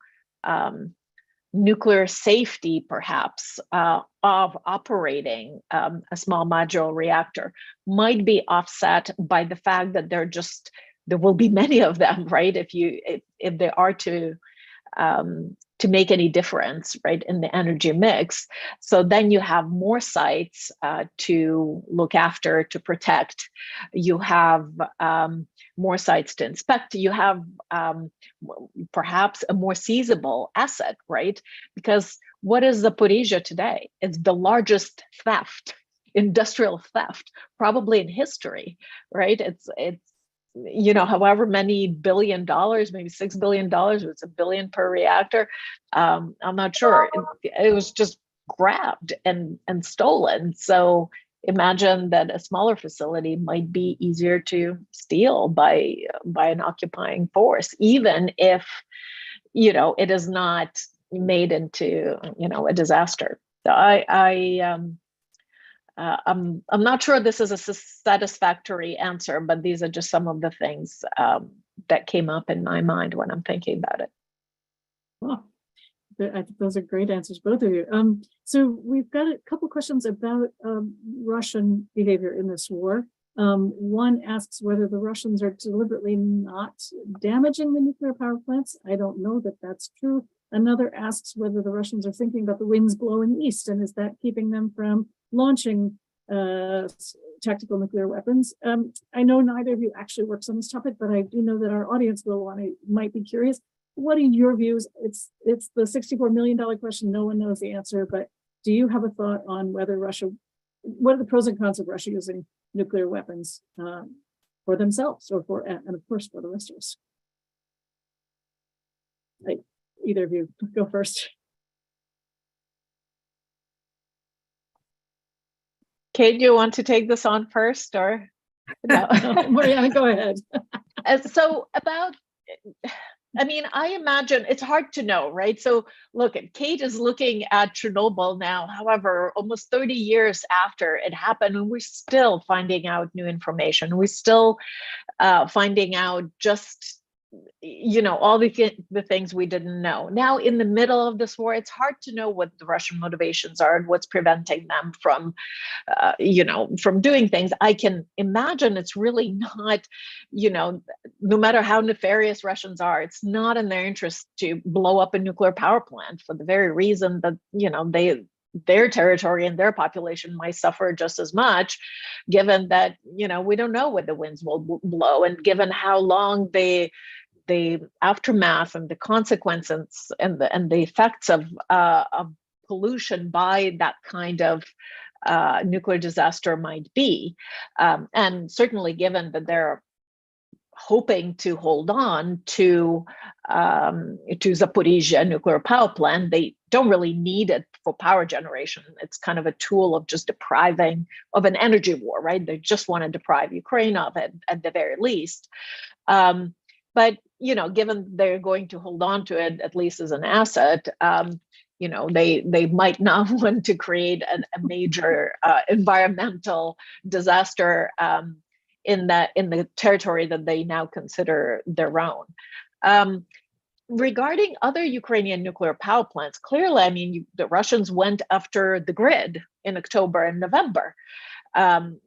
nuclear safety, perhaps, of operating a small modular reactor might be offset by the fact that there will be many of them, right? If they are to make any difference, right, in the energy mix. So then you have more sites to look after, to protect. You have more sites to inspect. You have perhaps a more seizable asset, right? Because what is Zaporizhzhia today? It's the largest theft, industrial theft, probably in history, right? It's however many $1 billion, maybe $6 billion, it's $1 billion per reactor. I'm not sure. It was just grabbed and stolen. So imagine that a smaller facility might be easier to steal by an occupying force, even if it is not made into a disaster. So I'm not sure this is a satisfactory answer, but these are just some of the things that came up in my mind when I'm thinking about it. Well, I think those are great answers, both of you. So we've got a couple questions about Russian behavior in this war. One asks whether the Russians are deliberately not damaging the nuclear power plants. I don't know that that's true. Another asks whether the Russians are thinking about the winds blowing east, and is that keeping them from launching tactical nuclear weapons. I know neither of you actually works on this topic, but I do know that our audience might be curious. What are your views? It's the $64 million question. No one knows the answer, but do you have a thought on whether what are the pros and cons of Russia using nuclear weapons for themselves or and of course for the rest of us? Either of you go first. Kate, do you want to take this on first, or no? Mariana, go ahead. So I imagine it's hard to know, right? So look, Kate is looking at Chernobyl now, however, almost 30 years after it happened, and we're still finding out new information. We're still finding out just all the things we didn't know. Now, in the middle of this war, it's hard to know what the Russian motivations are and what's preventing them from doing things. I can imagine it's really not, no matter how nefarious Russians are, it's not in their interest to blow up a nuclear power plant for the very reason that, their territory and their population might suffer just as much, given that, we don't know where the winds will blow, and given how long the aftermath and the consequences and the effects of pollution by that kind of nuclear disaster might be, and certainly given that they're hoping to hold on to Zaporizhzhia nuclear power plant, they don't really need it for power generation. It's kind of a tool of just depriving of an energy war, right? They just want to deprive Ukraine of it at the very least. But given they're going to hold on to it at least as an asset, they might not want to create a major environmental disaster in the territory that they now consider their own. Regarding other Ukrainian nuclear power plants, clearly, the Russians went after the grid in October and November.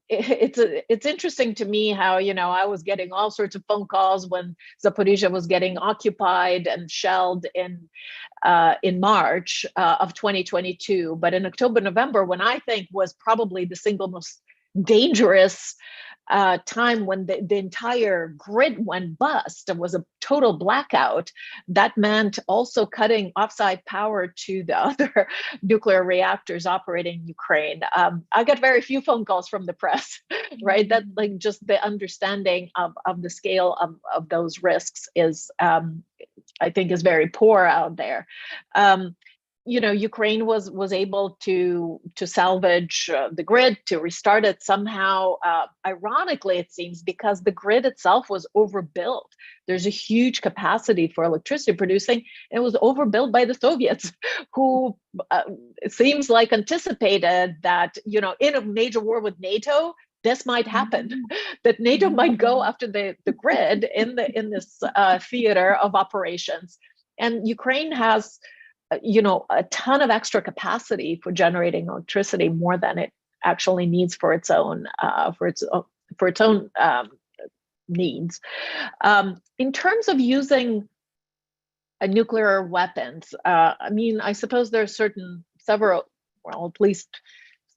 It's interesting to me how, I was getting all sorts of phone calls when Zaporizhzhia was getting occupied and shelled in March of 2022. But in October, November, when I think was probably the single most dangerous time when the entire grid went bust, it was a total blackout. That meant also cutting offsite power to the other nuclear reactors operating in Ukraine. I got very few phone calls from the press, right? That just the understanding of the scale of those risks is, I think, is very poor out there. Ukraine was able to salvage the grid, to restart it somehow. Ironically, it seems because the grid itself was overbuilt. There's a huge capacity for electricity producing. It was overbuilt by the Soviets, who it seems like anticipated that, in a major war with NATO, this might happen, that NATO might go after the grid in this theater of operations. And Ukraine has a ton of extra capacity for generating electricity, more than it actually needs for its own needs. In terms of using nuclear weapons, I suppose there are at least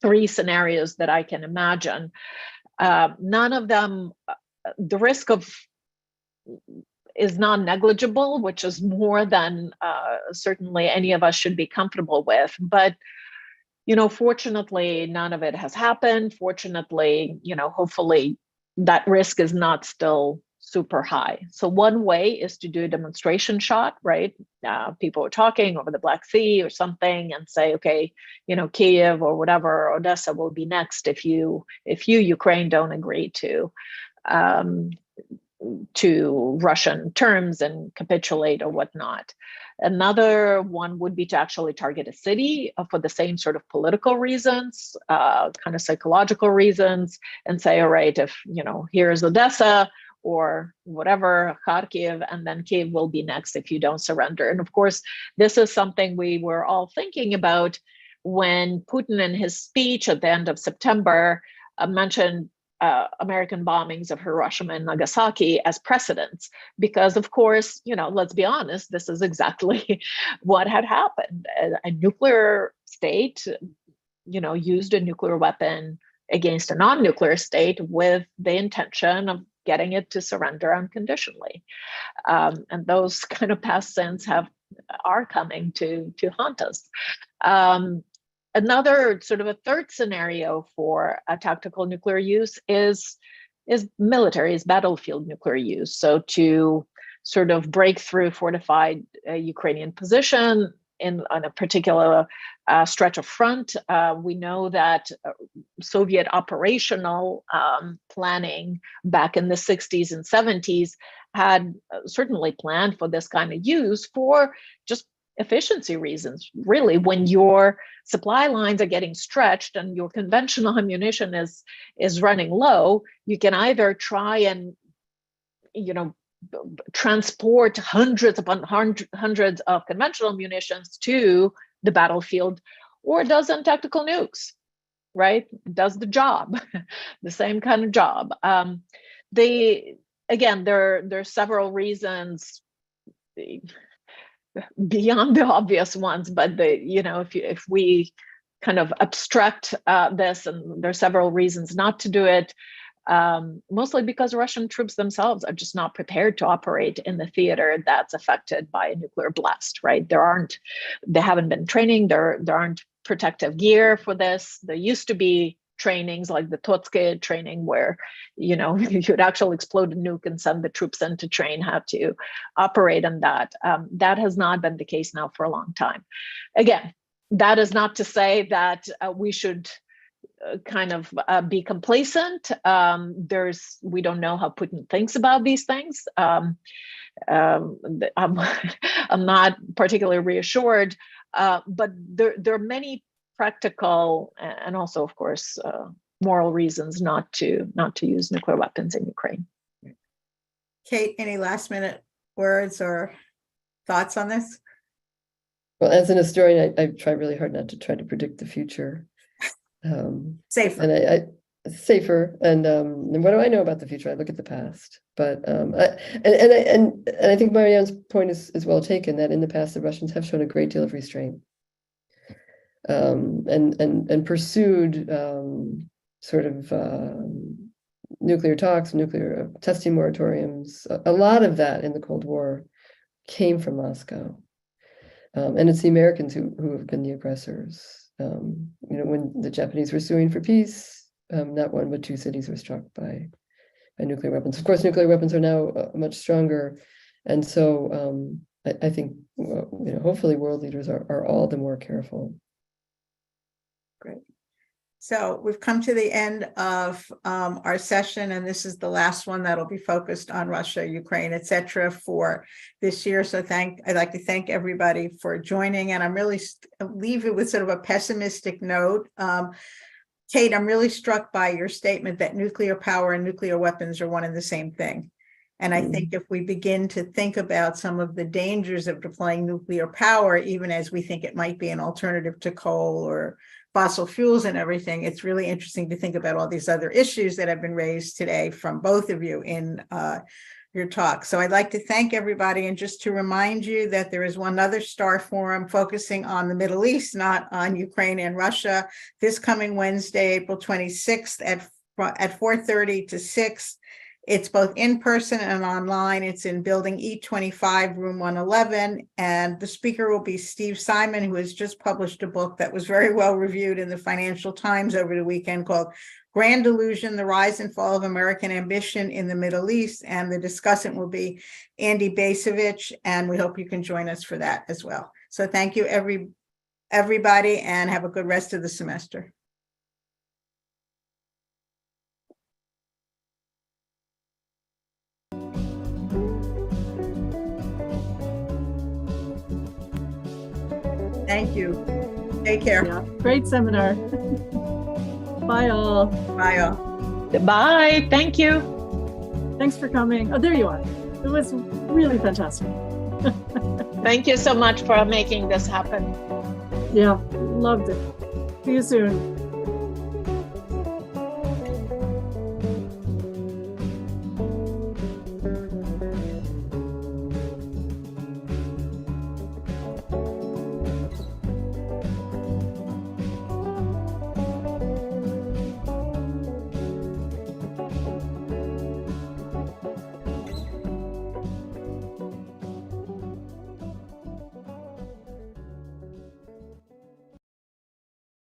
3 scenarios that I can imagine. None of them, the risk of is non-negligible, which is more than certainly any of us should be comfortable with. But fortunately, none of it has happened. Fortunately, hopefully that risk is not still super high. So one way is to do a demonstration shot, right? People are talking over the Black Sea or something and say, okay, Kiev or whatever, Odessa will be next if you Ukraine don't agree to Russian terms and capitulate or whatnot. Another one would be to actually target a city for the same sort of political reasons, kind of psychological reasons, and say, all right, if, here's Odessa or whatever, Kharkiv, and then Kiev will be next if you don't surrender. And of course, this is something we were all thinking about when Putin in his speech at the end of September mentioned American bombings of Hiroshima and Nagasaki as precedents, because of course, let's be honest, this is exactly what had happened. A nuclear state, used a nuclear weapon against a non-nuclear state with the intention of getting it to surrender unconditionally. And those kind of past sins are coming to haunt us. Another sort of a third scenario for a tactical nuclear use is battlefield nuclear use. So to sort of break through fortified Ukrainian position on a particular stretch of front. We know that Soviet operational planning back in the 60s and 70s had certainly planned for this kind of use for just efficiency reasons. Really, when your supply lines are getting stretched and your conventional ammunition is running low, you can either try and transport hundreds upon hundreds of conventional munitions to the battlefield, or dozen tactical nukes, right? Does the job, the same kind of job. There are several reasons beyond the obvious ones, but if we kind of abstract this, and there are several reasons not to do it, mostly because Russian troops themselves are just not prepared to operate in the theater that's affected by a nuclear blast, right? They haven't been training, there aren't protective gear for this. There used to be trainings like the Totske training where, you'd actually explode a nuke and send the troops in to train how to operate on that. That has not been the case now for a long time. Again, that is not to say that we should kind of be complacent. We don't know how Putin thinks about these things. I'm not particularly reassured, but there are many practical and also, of course, moral reasons not to use nuclear weapons in Ukraine. Kate, any last minute words or thoughts on this? Well, as an historian, I try really hard not to try to predict the future. Safer. And I safer. And what do I know about the future? I look at the past. But I think Marianne's point is well taken, that in the past the Russians have shown a great deal of restraint. And pursued sort of nuclear talks, nuclear testing moratoriums. A lot of that in the Cold War came from Moscow, and it's the Americans who have been the aggressors. When the Japanese were suing for peace, not one but two cities were struck by nuclear weapons. Of course, nuclear weapons are now much stronger, and so I think hopefully world leaders are all the more careful. Great. So we've come to the end of our session, and this is the last one that'll be focused on Russia, Ukraine, etc. for this year. So I'd like to thank everybody for joining, and I'm really leave it with sort of a pessimistic note. Kate, I'm really struck by your statement that nuclear power and nuclear weapons are one and the same thing. And I think if we begin to think about some of the dangers of deploying nuclear power, even as we think it might be an alternative to coal or fossil fuels and everything, it's really interesting to think about all these other issues that have been raised today from both of you in your talk. So I'd like to thank everybody, and just to remind you that there is one other Starr Forum focusing on the Middle East, not on Ukraine and Russia, this coming Wednesday, April 26th at 4:30 to 6. It's both in person and online. It's in building E25, room 111. And the speaker will be Steve Simon, who has just published a book that was very well reviewed in the Financial Times over the weekend called Grand Illusion, The Rise and Fall of American Ambition in the Middle East. And the discussant will be Andy Basevich, and we hope you can join us for that as well. So thank you, everybody, and have a good rest of the semester. Thank you. Take care. Yeah, great seminar. Bye all. Bye all. Bye. Thank you. Thanks for coming. Oh, there you are. It was really fantastic. Thank you so much for making this happen. Yeah, loved it. See you soon.